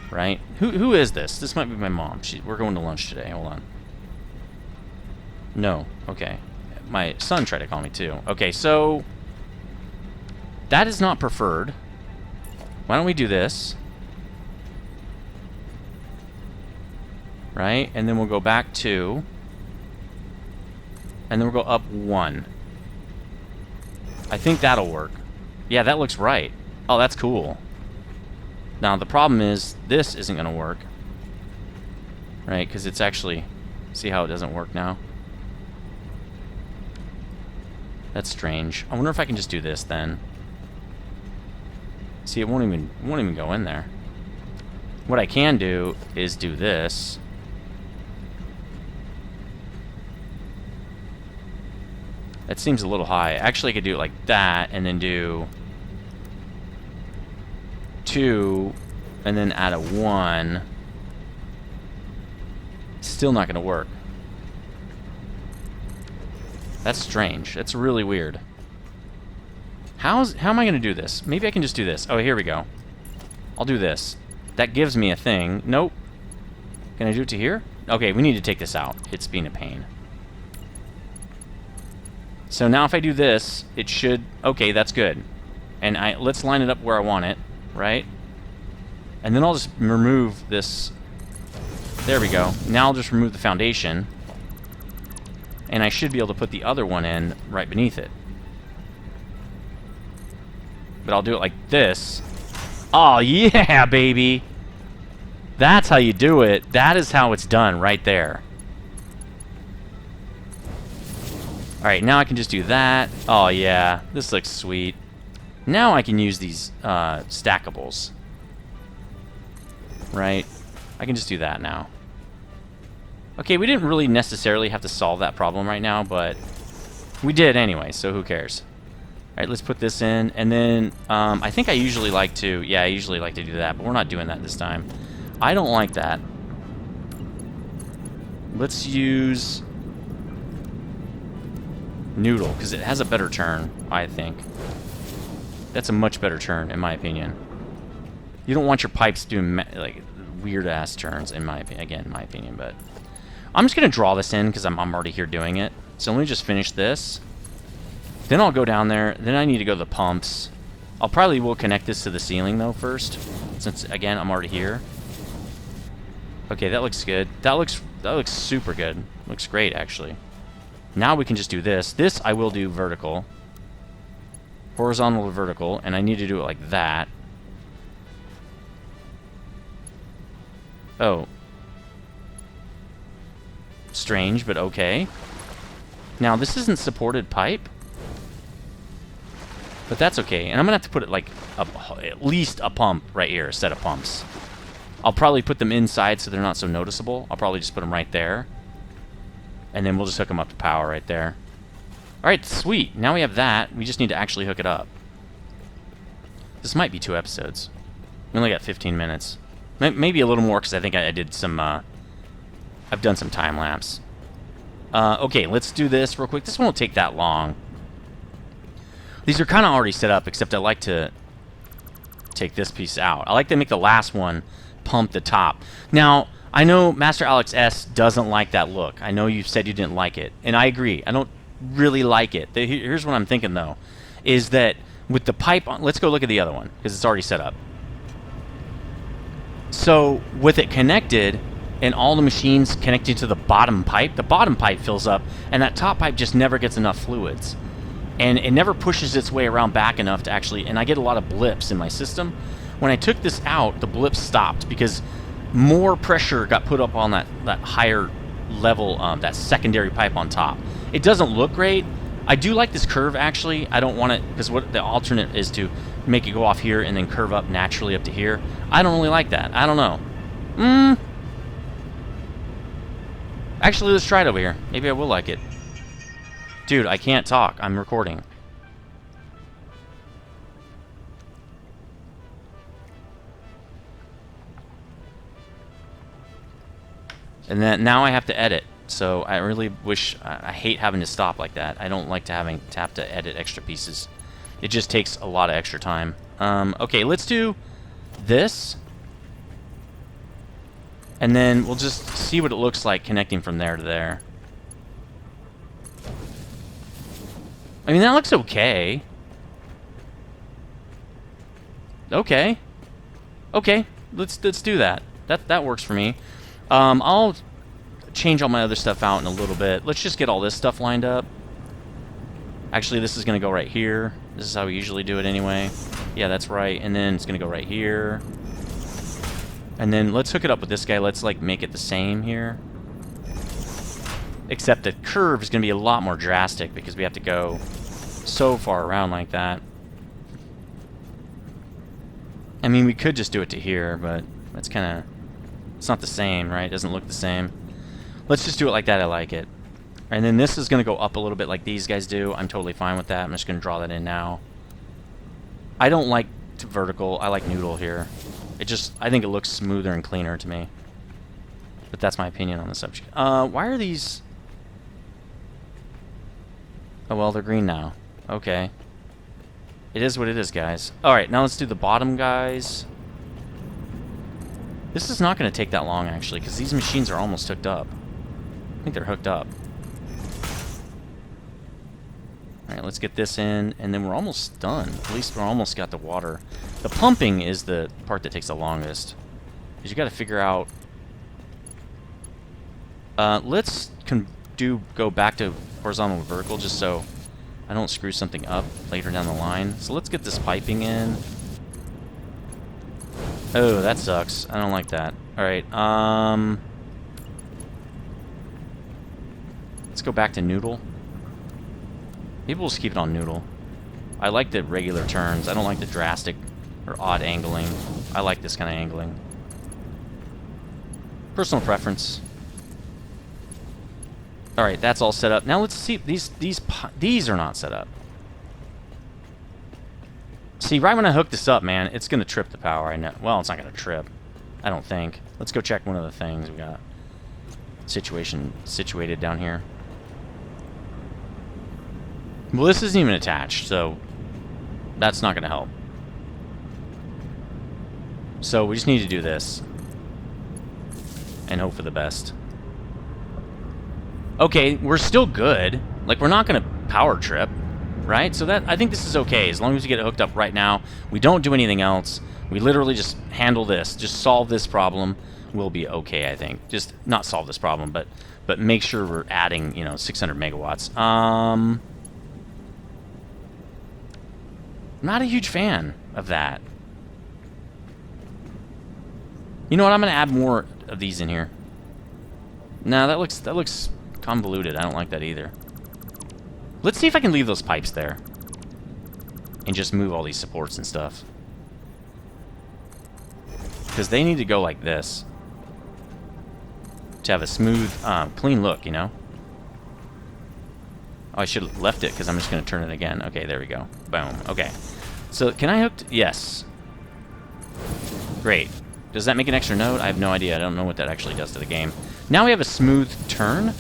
Right? Who is this? This might be my mom. We're going to lunch today. Hold on. No. Okay. My son tried to call me too. Okay, so... That is not preferred. Why don't we do this? right? And then we'll go back 2. And then we'll go up 1. I think that'll work. Yeah, that looks right. Oh, that's cool. Now, the problem is, this isn't going to work. Right, because it's actually... See how it doesn't work now? That's strange. I wonder if I can just do this, then. See, it won't even go in there. What I can do is do this. That seems a little high. Actually, I could do it like that, and then do 2, and then add a 1. Still not going to work. That's strange. That's really weird. How am I going to do this? Maybe I can just do this. Oh, here we go. I'll do this. That gives me a thing. Nope. Can I do it to here? Okay, we need to take this out. It's being a pain. So now if I do this, it should... Okay, that's good. And let's line it up where I want it, right? And then I'll just remove this... There we go. Now I'll just remove the foundation. And I should be able to put the other one in right beneath it. But I'll do it like this. Oh, yeah, baby! That's how you do it. That is how it's done right there. Alright, now I can just do that. Oh, yeah. This looks sweet. Now I can use these stackables. Right? I can just do that now. Okay, we didn't really necessarily have to solve that problem right now, but we did anyway, so who cares? Alright, let's put this in, and then I think I usually like to... Yeah, I usually like to do that, but we're not doing that this time. I don't like that. Let's use... Noodle, because it has a better turn, I think. That's a much better turn, in my opinion. You don't want your pipes doing like weird-ass turns, in my opinion. Again, in my opinion, but... I'm just going to draw this in, because I'm already here doing it. So let me just finish this. Then I'll go down there. Then I need to go to the pumps. I'll probably will connect this to the ceiling, though, first. Since, again, I'm already here. Okay, that looks good. That looks super good. Looks great, actually. Now we can just do this. This I will do vertical. Horizontal to vertical. And I need to do it like that. Oh. Strange, but okay. Now, this isn't supported pipe. But that's okay. And I'm going to have to put it like at least a pump right here, a set of pumps. I'll probably put them inside so they're not so noticeable. I'll probably just put them right there. And then we'll just hook them up to power right there. Alright, sweet. Now we have that. We just need to actually hook it up. This might be 2 episodes. We only got 15 minutes. Maybe a little more because I think I did some... I've done some time-lapse. Okay, let's do this real quick. This won't take that long. These are kind of already set up, except I like to take this piece out. I like to make the last one pump the top. Now, I know Master Alex S doesn't like that look. I know you said you didn't like it, and I agree. I don't really like it. Here's what I'm thinking, though, is that with the pipe on... Let's go look at the other one, because it's already set up. So, with it connected... and all the machines connected to the bottom pipe fills up, and that top pipe just never gets enough fluids. And it never pushes its way around back enough to actually... And I get a lot of blips in my system. When I took this out, the blips stopped, because more pressure got put up on that higher level, that secondary pipe on top. It doesn't look great. I do like this curve, actually. I don't want it... Because what the alternate is to make it go off here and then curve up naturally up to here. I don't really like that. I don't know. Actually, let's try it over here. Maybe I will like it. Dude, I can't talk. I'm recording. And then now I have to edit. So I really wish... I hate having to stop like that. I don't like to have to edit extra pieces. It just takes a lot of extra time. Okay, let's do this. And then we'll just see what it looks like connecting from there to there. I mean, that looks okay. Okay. Okay, let's do that. That works for me. I'll change all my other stuff out in a little bit. Let's just get all this stuff lined up. Actually, this is going to go right here. This is how we usually do it anyway. Yeah, that's right. And then it's going to go right here. And then let's hook it up with this guy. Let's, like, make it the same here. Except the curve is going to be a lot more drastic because we have to go so far around like that. I mean, we could just do it to here, but that's kind of... It's not the same, right? It doesn't look the same. Let's just do it like that. I like it. And then this is going to go up a little bit like these guys do. I'm totally fine with that. I'm just going to draw that in now. I don't like vertical. I like noodle here. It just... I think it looks smoother and cleaner to me. But that's my opinion on the subject. Why are these... Oh, well, they're green now. Okay. It is what it is, guys. Alright, now let's do the bottom guys. This is not going to take that long, actually, because these machines are almost hooked up. I think they're hooked up. Alright, let's get this in, and then we're almost done. At least we're almost got the water. The pumping is the part that takes the longest. Because you got to figure out... let's go back to horizontal and vertical, just so I don't screw something up later down the line. So let's get this piping in. Oh, that sucks. I don't like that. Alright, let's go back to noodle. Maybe we'll just keep it on noodle. I like the regular turns. I don't like the drastic or odd angling. I like this kind of angling. Personal preference. Alright, that's all set up. Now let's see. These are not set up. See, right when I hook this up, man, it's going to trip the power. I know. Well, it's not going to trip. I don't think. Let's go check one of the things we got. Situated down here. Well, this isn't even attached, so that's not going to help. So we just need to do this. And hope for the best. Okay, we're still good. Like, we're not going to power trip, right? So that, I think this is okay. As long as we get it hooked up right now, we don't do anything else. We literally just handle this. Just solve this problem. We'll be okay, I think. Just not solve this problem, but make sure we're adding, 600 megawatts. Not a huge fan of that. You know what? I'm going to add more of these in here. No, that looks convoluted. I don't like that either. Let's see if I can leave those pipes there. And just move all these supports and stuff. Because they need to go like this. To have a smooth, clean look, Oh, I should have left it because I'm just going to turn it again. Okay, there we go. Boom. Okay. So, can I hook... Yes. Great. Does that make an extra node? I have no idea. I don't know what that actually does to the game. Now we have a smooth turn.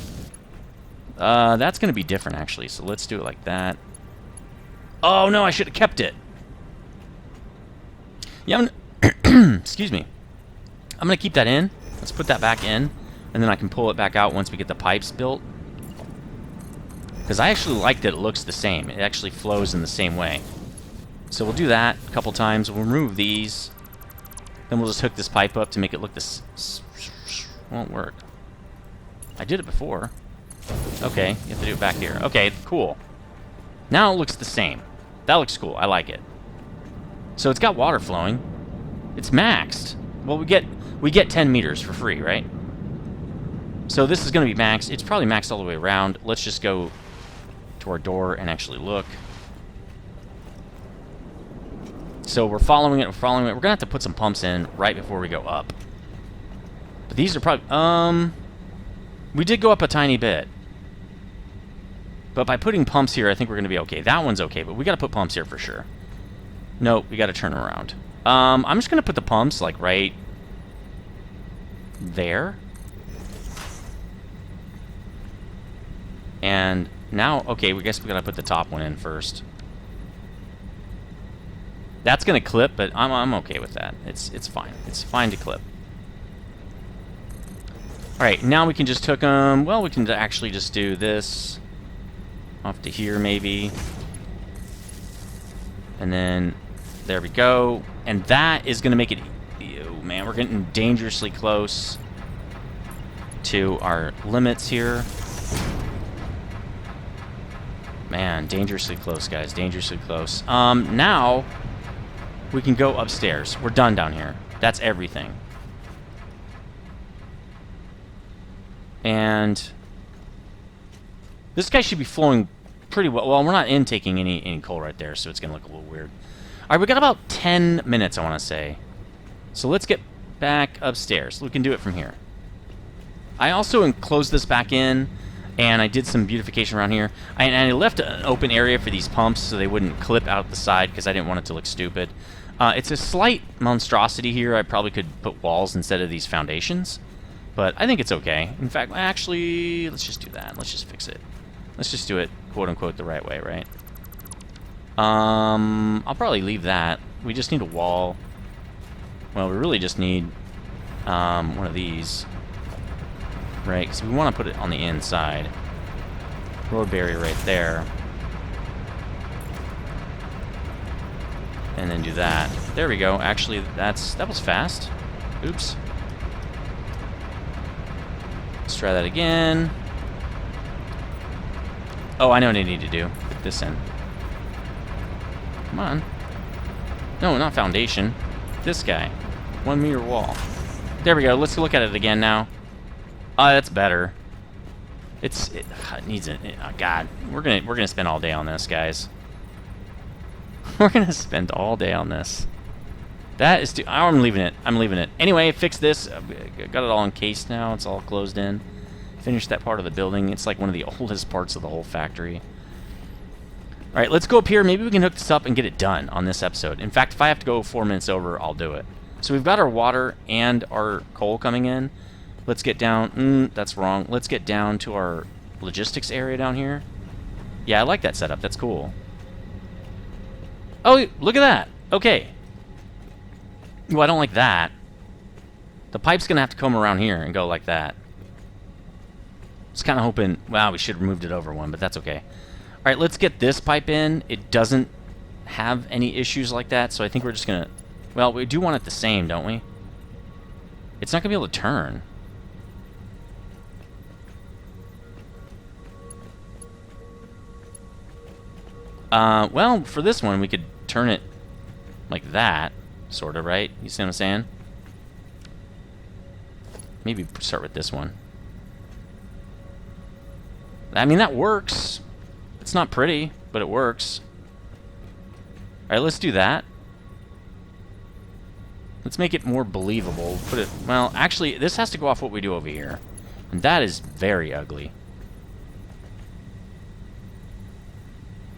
That's going to be different, actually. So let's do it like that. Oh, no, I should have kept it. Yeah, excuse me. I'm going to keep that in. Let's put that back in. And then I can pull it back out once we get the pipes built. Because I actually like that it looks the same. It actually flows in the same way. So we'll do that a couple times. We'll remove these. Then we'll just hook this pipe up to make it look this... Won't work. I did it before. Okay, you have to do it back here. Okay, cool. Now it looks the same. That looks cool. I like it. So it's got water flowing. It's maxed. Well, we get 10 meters for free, right? So this is going to be maxed. It's probably maxed all the way around. Let's just go to our door and actually look. So we're following it. We're following it. We're going to have to put some pumps in right before we go up. But these are probably... we did go up a tiny bit. But by putting pumps here, I think we're going to be okay. That one's okay, but we got to put pumps here for sure. Nope, we got to turn around. I'm just going to put the pumps, like, right there. And now, okay, we guess we got to put the top one in first. That's going to clip, but I'm okay with that. It's fine. It's fine to clip. Alright, now we can just hook them. Well, we can actually just do this. Off to here, maybe. And then, there we go. And that is going to make it... Ew, man, we're getting dangerously close. to our limits here. Man, dangerously close, guys. Dangerously close. Now we can go upstairs. We're done down here. That's everything. And this guy should be flowing pretty well. Well, we're not intaking any coal right there, so it's going to look a little weird. All right, we got about 10 minutes, I want to say. So let's get back upstairs. We can do it from here. I also enclosed this back in, and I did some beautification around here. And I left an open area for these pumps so they wouldn't clip out the side because I didn't want it to look stupid. It's a slight monstrosity here. I probably could put walls instead of these foundations, but I think it's okay. In fact, actually, let's just do that. Let's just fix it. Let's just do it, quote-unquote, the right way, right? I'll probably leave that. We just need a wall. Well, we really just need one of these, right? Because we want to put it on the inside. Road barrier right there. And then do that. There we go. Actually, that was fast. Oops. Let's try that again. Oh, I know what I need to do. Put this in. Come on. No, not foundation. This guy. 1 meter wall. There we go. Let's look at it again now. Oh, that's better. It needs it. Oh, God, we're gonna spend all day on this, guys. We're gonna spend all day on this. That is I'm leaving it. I'm leaving it. Anyway, fix this. Got it all encased now. It's all closed in. Finished that part of the building. It's like one of the oldest parts of the whole factory. All right, let's go up here. Maybe we can hook this up and get it done on this episode. In fact, if I have to go 4 minutes over, I'll do it. So we've got our water and our coal coming in. Let's get down. That's wrong. Let's get down to our logistics area down here. Yeah, I like that setup. That's cool. Oh, look at that. Okay. Well, I don't like that. The pipe's going to have to come around here and go like that. I was kind of hoping... Wow, we should have moved it over one, but that's okay. All right, let's get this pipe in. It doesn't have any issues like that, so I think we're just going to... Well, we do want it the same, don't we? It's not going to be able to turn. Well, for this one, we could turn it like that, sort of, right? You see what I'm saying? Maybe start with this one. I mean, that works. It's not pretty, but it works. All right, let's do that. Let's make it more believable. Put it... Well, actually, this has to go off what we do over here. And that is very ugly.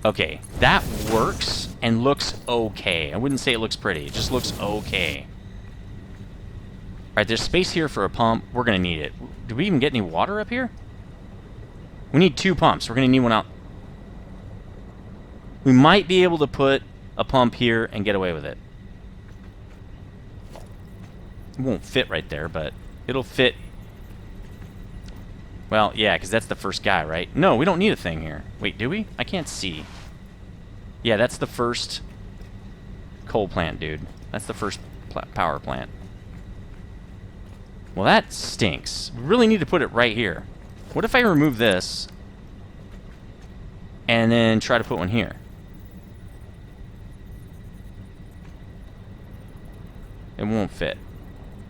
Okay, that works and looks okay. I wouldn't say it looks pretty. It just looks okay. Alright, there's space here for a pump. We're going to need it. Do we even get any water up here? We need 2 pumps. We're going to need one out. We might be able to put a pump here and get away with it. It won't fit right there, but it'll fit. Well, yeah, because that's the first guy, right? No, we don't need a thing here. Wait, do we? I can't see. Yeah, that's the first coal plant, dude. That's the first power plant. Well, that stinks. We really need to put it right here. What if I remove this and then try to put one here? It won't fit.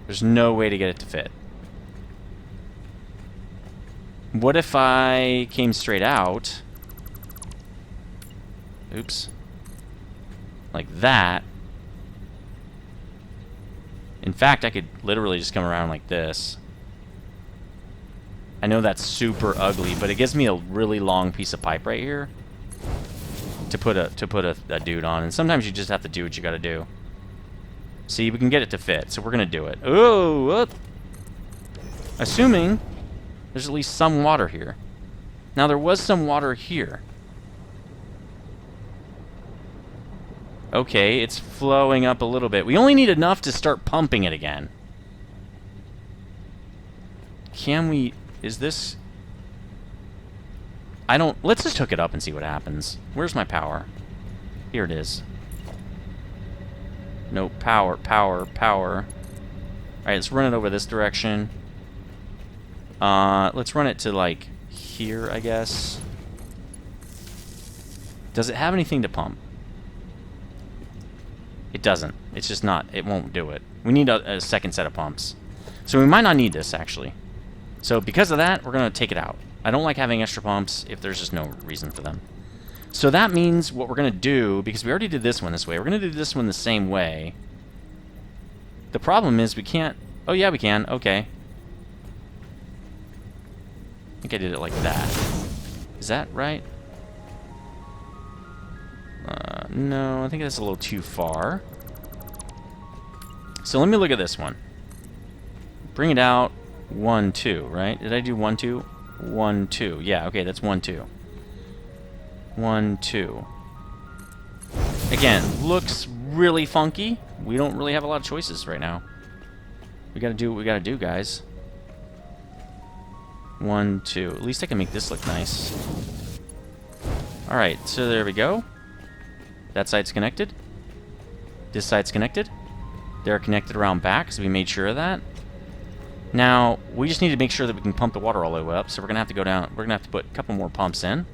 There's no way to get it to fit. What if I came straight out? Oops. Like that. In fact, I could literally just come around like this. I know that's super ugly, but it gives me a really long piece of pipe right here to put a dude on. And sometimes you just have to do what you got to do. See, we can get it to fit, so we're gonna do it. Oh, whoop. Assuming there's at least some water here. Now, there was some water here. Okay, it's flowing up a little bit. We only need enough to start pumping it again. Can we... Is this... I don't... Let's just hook it up and see what happens. Where's my power? Here it is. No, power. Alright, let's run it over this direction. Let's run it to, like, here, I guess. Does it have anything to pump? It doesn't. It's just not. It won't do it. We need a second set of pumps. So we might not need this, actually. So because of that, we're going to take it out. I don't like having extra pumps if there's just no reason for them. So that means what we're going to do, because we already did this one this way, we're going to do this one the same way. The problem is we can't... Oh, yeah, we can. Okay. I think I did it like that. Is that right? No, I think that's a little too far. So let me look at this one. Bring it out. 1, 2, right? Did I do 1, 2? 1, 2. Yeah, okay, that's 1, 2. 1, 2. Again, looks really funky. We don't really have a lot of choices right now. We gotta do what we gotta do, guys. 1, 2. At least I can make this look nice. Alright, so there we go. That side's connected. This side's connected. They're connected around back, so we made sure of that. Now, we just need to make sure that we can pump the water all the way up, so we're going to have to go down. We're going to have to put a couple more pumps in.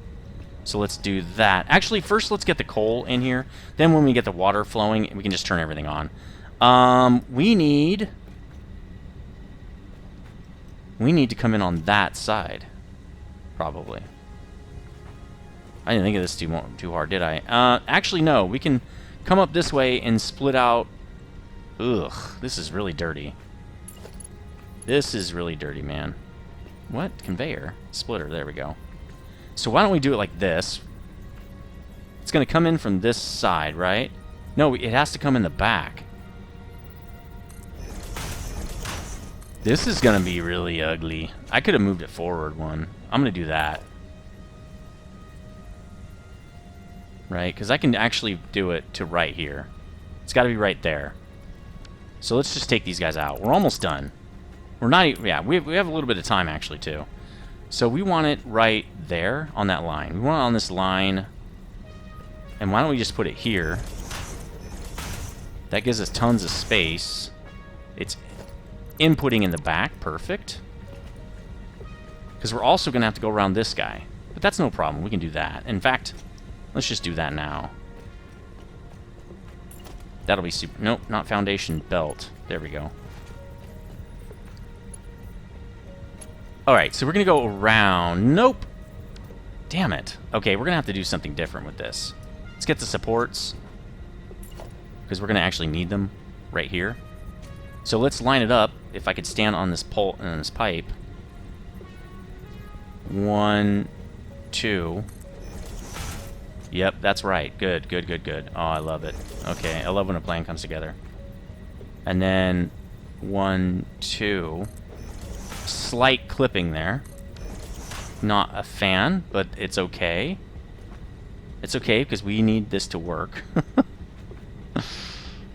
So let's do that. Actually, first let's get the coal in here. Then when we get the water flowing, we can just turn everything on. We need to come in on that side, probably. I didn't think of this too hard, did I? Actually, no. We can come up this way and split out. Ugh, this is really dirty. This is really dirty, man. What? Conveyor? Splitter. There we go. So why don't we do it like this? It's going to come in from this side, right? No, it has to come in the back. This is going to be really ugly. I could have moved it forward one. I'm going to do that. Right? Because I can actually do it to right here. It's got to be right there. So let's just take these guys out. We're almost done. We're not... Yeah, we have a little bit of time, actually, too. So we want it right there on that line. We want it on this line. And why don't we just put it here? That gives us tons of space. It's inputting in the back. Perfect. Because we're also going to have to go around this guy. But that's no problem. We can do that. In fact... Let's just do that now. That'll be super... Nope, not foundation, belt. There we go. Alright, so we're going to go around... Nope! Damn it. Okay, we're going to have to do something different with this. Let's get the supports. Because we're going to actually need them right here. So let's line it up. If I could stand on this pole and this pipe. 1, 2... Yep, that's right. Good, good, good, good. Oh, I love it. Okay, I love when a plan comes together. And then 1, 2. Slight clipping there. Not a fan, but it's okay. It's okay because we need this to work.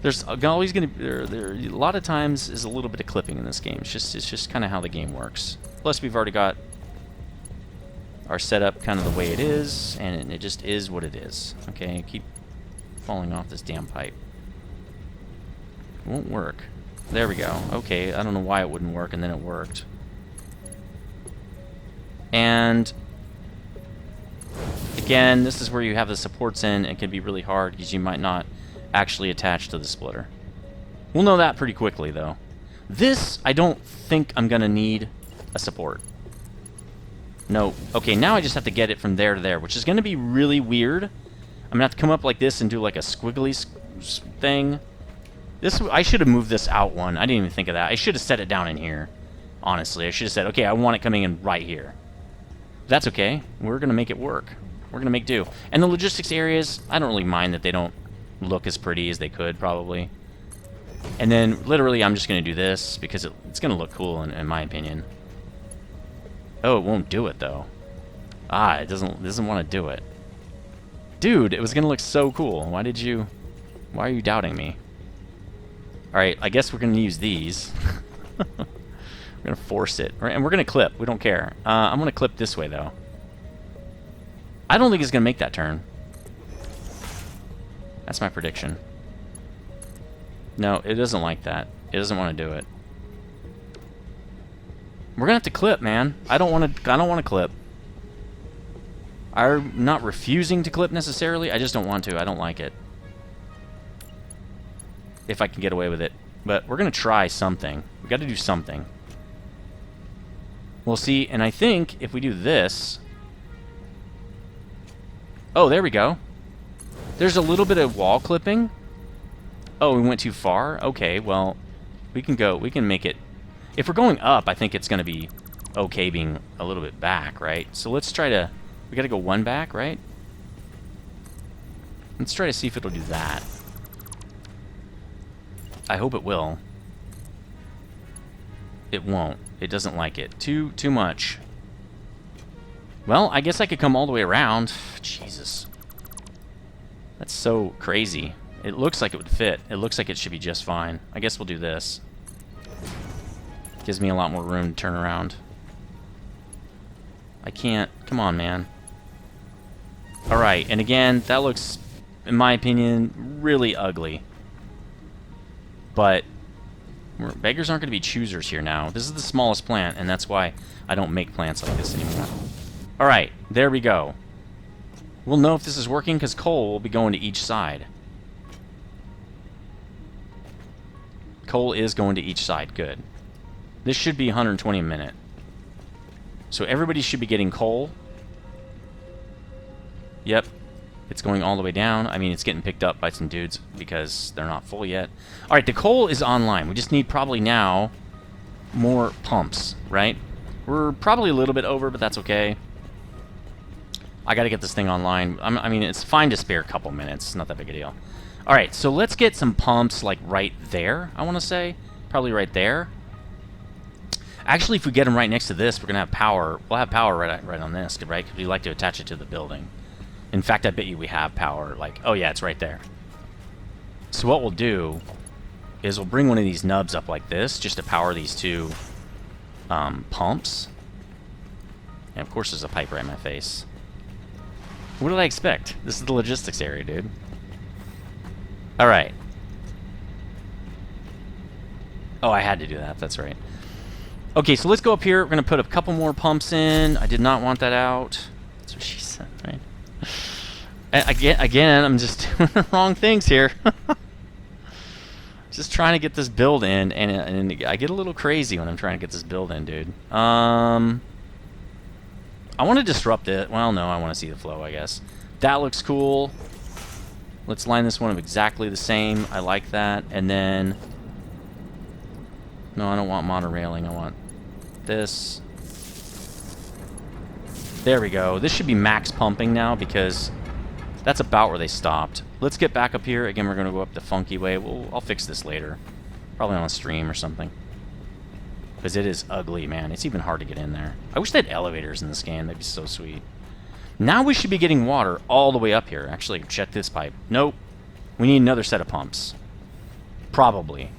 There's always going to be a lot of times is a little bit of clipping in this game. It's just kind of how the game works. Plus, we've already got our setup kind of the way it is, and it just is what it is. Okay, I keep falling off this damn pipe. It won't work. There we go. Okay, I don't know why it wouldn't work, and then it worked. And again, this is where you have the supports in. It can be really hard because you might not actually attach to the splitter. We'll know that pretty quickly, though. This, I don't think I'm going to need a support. No. Okay, now I just have to get it from there to there, which is going to be really weird. I'm going to have to come up like this and do like a squiggly thing. I should have moved this out one. I didn't even think of that. I should have set it down in here. Honestly, I should have said, okay, I want it coming in right here. That's okay. We're going to make it work. We're going to make do. And the logistics areas, I don't really mind that they don't look as pretty as they could, probably. And then, literally, I'm just going to do this because it's going to look cool, in my opinion. Oh, it won't do it, though. Ah, it doesn't want to do it. Dude, it was going to look so cool. Why are you doubting me? Alright, I guess we're going to use these. We're going to force it. And we're going to clip. We don't care. I'm going to clip this way, though. I don't think it's going to make that turn. That's my prediction. No, it doesn't like that. It doesn't want to do it. We're gonna have to clip, man. I don't want to clip. I'm not refusing to clip necessarily. I just don't want to. I don't like it. If I can get away with it. But we're gonna try something. We got to do something. We'll see. And I think if we do this. Oh, there we go. There's a little bit of wall clipping. Oh, we went too far? Okay, well, we can go. We can make it. If we're going up, I think it's going to be okay being a little bit back, right? So let's try to. We got to go one back, right? Let's try to see if it'll do that. I hope it will. It won't. It doesn't like it. Too much. Well, I guess I could come all the way around. Jesus. That's so crazy. It looks like it would fit. It looks like it should be just fine. I guess we'll do this. Gives me a lot more room to turn around. I can't. Come on, man. Alright, and again, that looks, in my opinion, really ugly. But beggars aren't going to be choosers here now. This is the smallest plant, and that's why I don't make plants like this anymore. Alright, there we go. We'll know if this is working because coal will be going to each side. Coal is going to each side. Good. This should be 120 a minute. So everybody should be getting coal. Yep. It's going all the way down. I mean, it's getting picked up by some dudes because they're not full yet. Alright, the coal is online. We just need probably now more pumps, right? We're probably a little bit over, but that's okay. I gotta get this thing online. I mean, it's fine to spare a couple minutes. It's not that big a deal. Alright, so let's get some pumps, like, right there, I want to say. Probably right there. Actually, if we get them right next to this, we're going to have power. We'll have power right on this, right? Because we like to attach it to the building. In fact, I bet you we have power. Like, oh yeah, it's right there. So what we'll do is we'll bring one of these nubs up like this, just to power these two pumps. And of course there's a pipe right in my face. What did I expect? This is the logistics area, dude. Alright. Oh, I had to do that. That's right. Okay, so let's go up here. We're going to put a couple more pumps in. I did not want that out. That's what she said, right? Again, I'm just doing the wrong things here. Just trying to get this build in, and I get a little crazy when I'm trying to get this build in, dude. I want to disrupt it. Well, no, I want to see the flow, I guess. That looks cool. Let's line this one up exactly the same. I like that. And then... No, I don't want monorailing. I want this. There we go. This should be max pumping now because that's about where they stopped. Let's get back up here. Again, we're going to go up the funky way. I'll fix this later. Probably on a stream or something. Because it is ugly, man. It's even hard to get in there. I wish they had elevators in this game. That'd be so sweet. Now we should be getting water all the way up here. Actually, check this pipe. Nope. We need another set of pumps. Probably.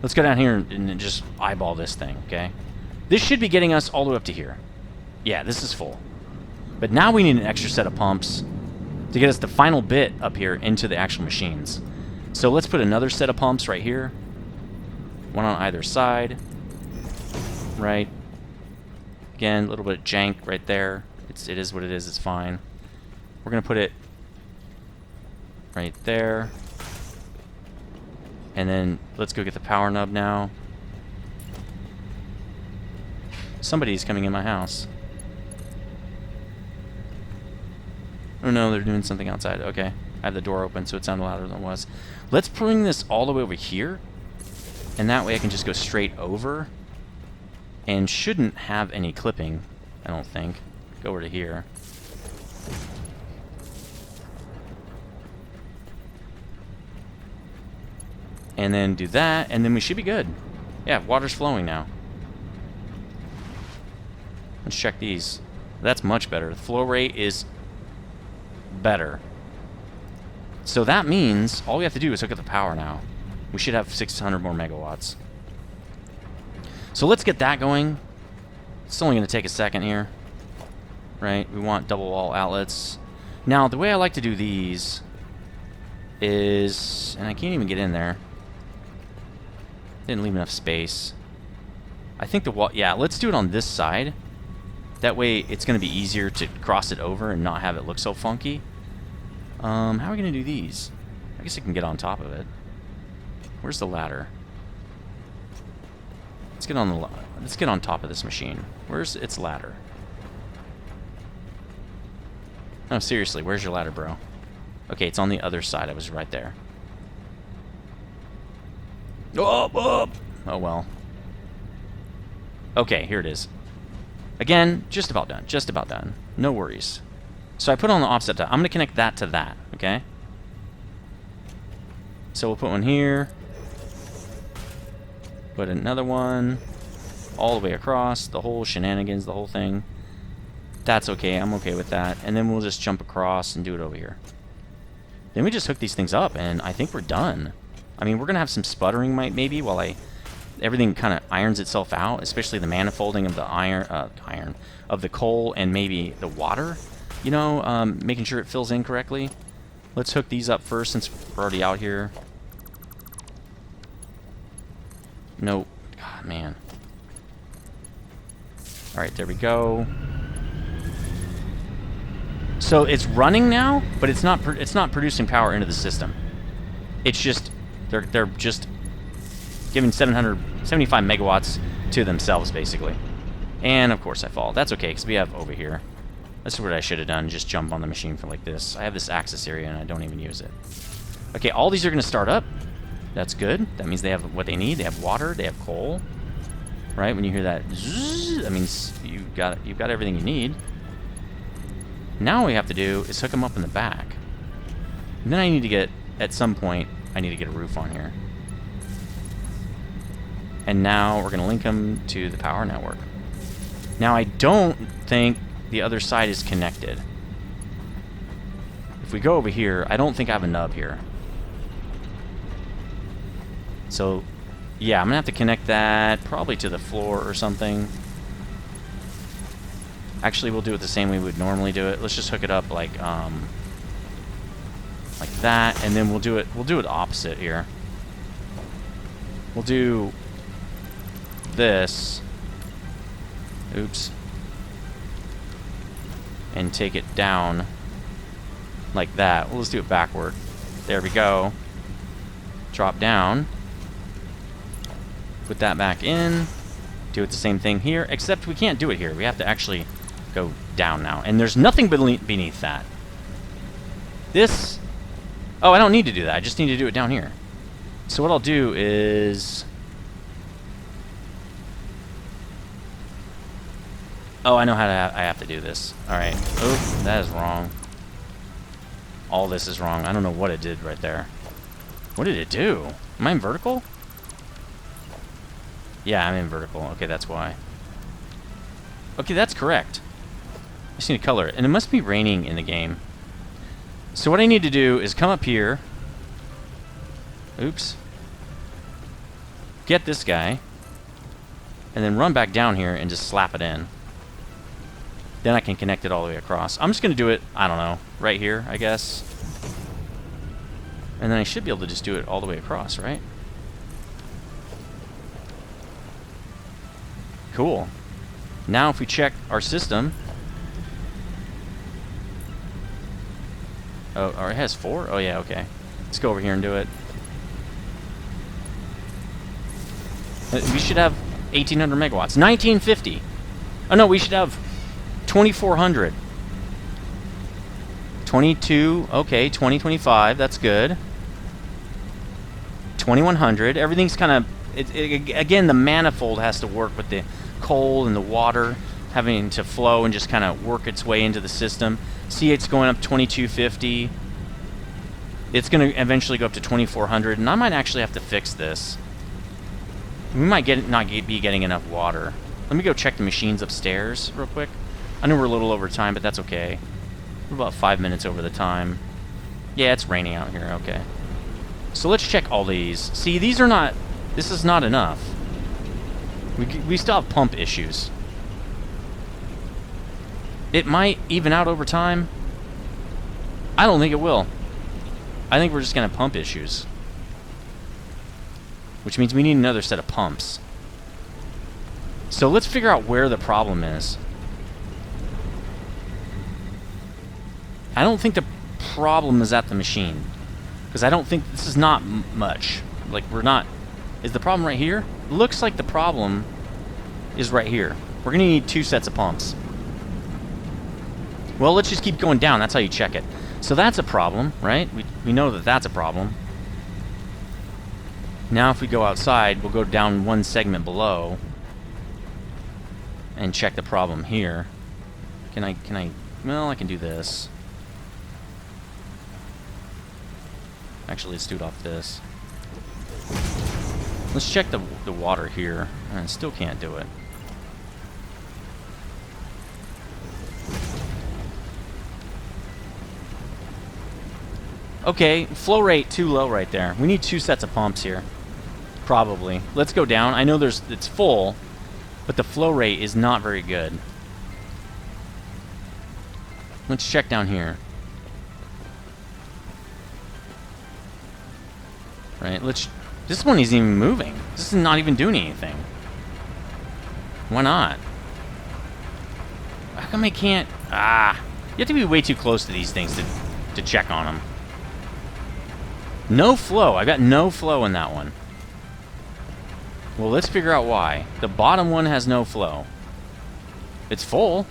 Let's go down here and just eyeball this thing, okay? This should be getting us all the way up to here. Yeah, this is full. But now we need an extra set of pumps to get us the final bit up here into the actual machines. So let's put another set of pumps right here. One on either side. Right. Again, a little bit of jank right there. It is what it is. It's fine. We're going to put it right there. And then let's go get the power nub now. Somebody's coming in my house. Oh no, they're doing something outside. Okay. I have the door open, so it sounded louder than it was. Let's bring this all the way over here. And that way I can just go straight over. And shouldn't have any clipping, I don't think. Go over to here. And then do that, and then we should be good. Yeah, water's flowing now. Let's check these. That's much better. The flow rate is better. So that means all we have to do is hook up the power now. We should have 600 more megawatts. So let's get that going. It's only going to take a second here. Right? We want double wall outlets. Now, the way I like to do these is... And I can't even get in there. Didn't leave enough space. I think yeah, let's do it on this side. That way it's going to be easier to cross it over and not have it look so funky. How are we going to do these? I guess I can get on top of it. Where's the ladder? Let's get on top of this machine. Where's its ladder? No, seriously, where's your ladder, bro? Okay, it's on the other side. I was right there. Oh well. Okay, here it is. Again, just about done. Just about done. No worries. So I put on the offset die. I'm going to connect that to that, okay? So we'll put one here. Put another one all the way across. The whole shenanigans, the whole thing. That's okay. I'm okay with that. And then we'll just jump across and do it over here. Then we just hook these things up, and I think we're done. I mean, we're going to have some sputtering maybe while everything kind of irons itself out, especially the manifolding of the of the coal and maybe the water, you know, making sure it fills in correctly. Let's hook these up first since we're already out here. Nope. God, man. All right, there we go. So it's running now, but it's not producing power into the system. It's just they're just giving 775 megawatts to themselves, basically. And, of course, I fall. That's okay, because we have over here. That's what I should have done, just jump on the machine for like this. I have this access area, and I don't even use it. Okay, all these are going to start up. That's good. That means they have what they need. They have water. They have coal. Right? When you hear that zzz, that means you've got everything you need. Now what we have to do is hook them up in the back. And then I need to get, at some point, I need to get a roof on here. And now we're going to link them to the power network. Now I don't think the other side is connected. If we go over here, I don't think I have a nub here. So, yeah, I'm going to have to connect that probably to the floor or something. Actually, we'll do it the same way we would normally do it. Let's just hook it up like that, and then we'll do it opposite here. We'll do this. Oops. And take it down like that. Well, let's do it backward. There we go. Drop down. Put that back in. Do it the same thing here, except we can't do it here. We have to actually go down now. And there's nothing beneath that. This... Oh, I don't need to do that. I just need to do it down here. So what I'll do is... Oh, I know how I have to do this. Alright. Oh, that is wrong. All this is wrong. I don't know what it did right there. What did it do? Am I in vertical? Yeah, I'm in vertical. Okay, that's why. Okay, that's correct. I just need to color it. And it must be raining in the game. So what I need to do is come up here. Oops. Get this guy. And then run back down here and just slap it in. Then I can connect it all the way across. I'm just going to do it, I don't know, right here, I guess. And then I should be able to just do it all the way across, right? Cool. Now if we check our system... Oh, it has 4? Oh, yeah, okay. Let's go over here and do it. We should have 1,800 megawatts. 1,950! Oh, no, we should have 2,400. 22, okay, 2025, that's good. 2,100, everything's kind of... Again, the manifold has to work with the coal and the water having to flow and just kind of work its way into the system. See, it's going up 2,250. It's going to eventually go up to 2,400, and I might actually have to fix this. We might not be getting enough water. Let me go check the machines upstairs real quick. I know we're a little over time, but that's okay. We're about 5 minutes over the time. Yeah, it's raining out here, okay. So let's check all these. See, these are not... This is not enough. We still have pump issues. It might even out over time. I don't think it will. I think we're just going to have pump issues. Which means we need another set of pumps. So let's figure out where the problem is. I don't think the problem is at the machine. Because I don't think this is not much. Like, we're not... Is the problem right here? Looks like the problem is right here. We're going to need 2 sets of pumps. Well, let's just keep going down. That's how you check it. So that's a problem, right? We know that that's a problem. Now if we go outside, we'll go down 1 segment below and check the problem here. Can I... Well, I can do this. Actually, let's do it off this. Let's check the water here. And still can't do it. Okay, flow rate too low right there. We need 2 sets of pumps here. Probably. Let's go down. I know it's full, but the flow rate is not very good. Let's check down here. Right, this one isn't even moving. This is not even doing anything. Why not? How come I can't... You have to be way too close to these things to check on them. No flow. I got no flow in that one. Well, let's figure out why. The bottom one has no flow. It's full.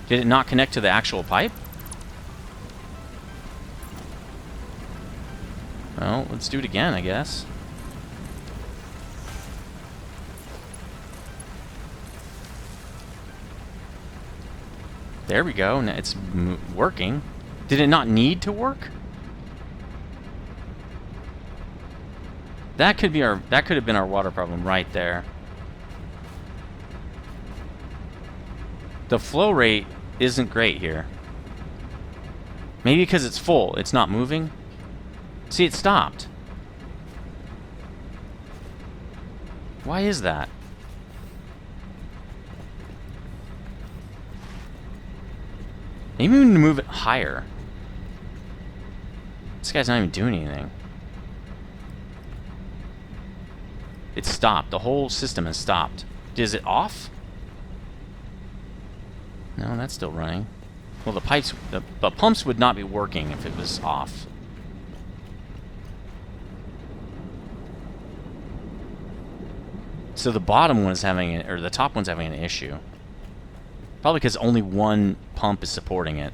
Did it not connect to the actual pipe? Well, let's do it again, I guess. There we go. Now it's working. Did it not need to work? That could have been our water problem right there. The flow rate isn't great here. Maybe because it's full, it's not moving. See, it stopped. Why is that? Maybe we need to move it higher. This guy's not even doing anything. It stopped. The whole system has stopped. Is it off? No, that's still running. Well, the pumps would not be working if it was off. So the bottom one's having, or the top one's having an issue. Probably because only 1 pump is supporting it.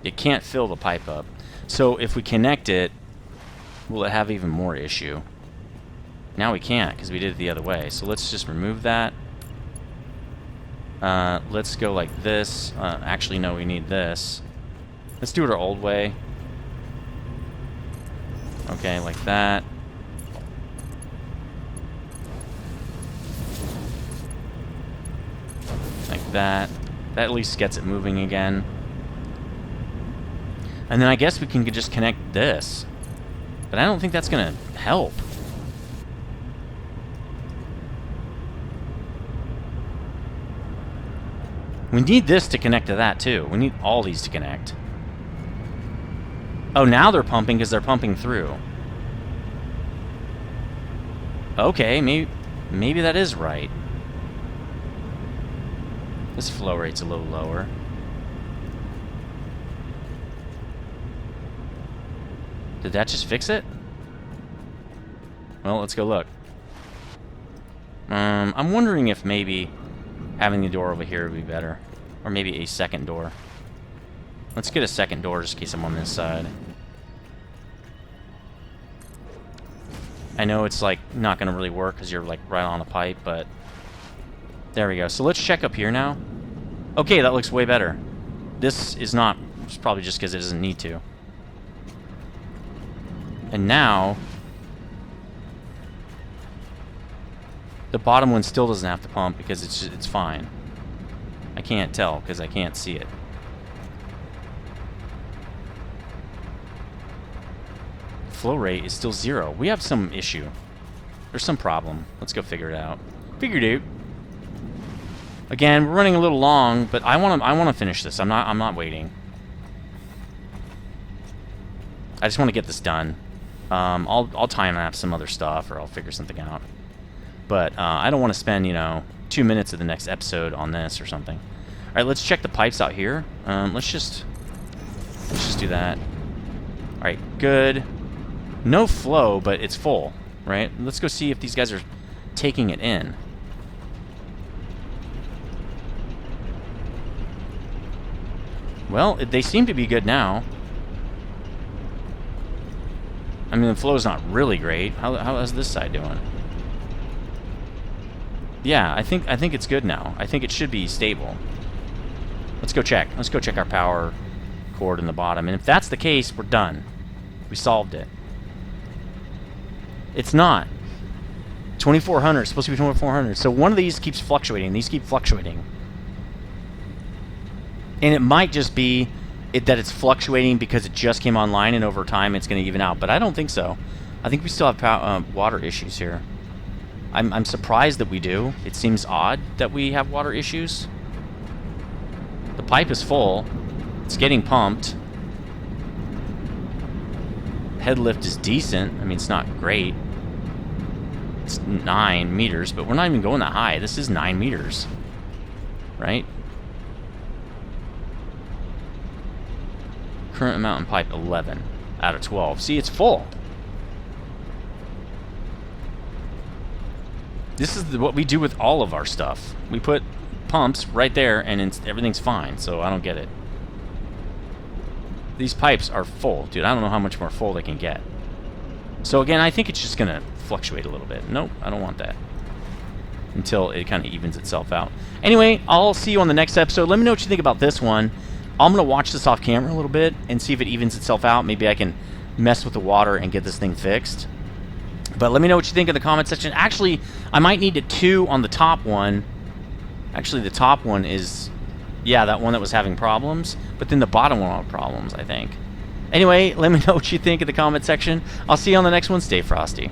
It can't fill the pipe up. So if we connect it, will it have even more issue? Now we can't because we did it the other way. So let's just remove that. Let's go like this. Actually, no, we need this. Let's do it our old way. Okay, like that. Like that. That at least gets it moving again. And then I guess we can just connect this. But I don't think that's going to help. We need this to connect to that, too. We need all these to connect. Oh, now they're pumping because they're pumping through. Okay, maybe that is right. This flow rate's a little lower. Did that just fix it? Well, let's go look. I'm wondering if maybe having the door over here would be better. Or maybe a second door. Let's get a second door just in case I'm on this side. I know it's like not going to really work because you're like right on the pipe, but there we go. So let's check up here now. Okay, that looks way better. This is not, it's probably just because it doesn't need to. And now, the bottom one still doesn't have to pump because it's fine. I can't tell because I can't see it. Flow rate is still 0. We have some issue. There's some problem. Let's go figure it out. Figure it out. Again, we're running a little long, but I want to finish this. I'm not waiting. I just want to get this done. I'll time lapse some other stuff, or I'll figure something out. But I don't want to spend 2 minutes of the next episode on this or something. All right, let's check the pipes out here. Let's just do that. All right, good. No flow, but it's full, right? Let's go see if these guys are taking it in. Well, they seem to be good now. I mean, the flow's not really great. How is this side doing? Yeah, I think it's good now. I think it should be stable. Let's go check. Let's go check our power cord in the bottom. And if that's the case, we're done. We solved it. It's not. 2400. It's supposed to be 2400. So one of these keeps fluctuating. These keep fluctuating. And it might just be that it's fluctuating because it just came online and over time it's going to even out. But I don't think so. I think we still have water issues here. I'm surprised that we do. It seems odd that we have water issues. The pipe is full. It's getting pumped. Head lift is decent. I mean, it's not great. It's 9 meters, but we're not even going that high. This is 9 meters, right? Current amount in pipe 11 out of 12. See, it's full. This is what we do with all of our stuff. We put pumps right there, and everything's fine, so I don't get it. These pipes are full. Dude, I don't know how much more full they can get. So again, I think it's just going to fluctuate a little bit. Nope, I don't want that. Until it kind of evens itself out. Anyway, I'll see you on the next episode. Let me know what you think about this one. I'm going to watch this off camera a little bit and see if it evens itself out. Maybe I can mess with the water and get this thing fixed. But let me know what you think in the comment section. Actually, I might need a 2 on the top one. Actually, the top one is, yeah, that one that was having problems. But then the bottom one had problems, I think. Anyway, let me know what you think in the comment section. I'll see you on the next one. Stay frosty.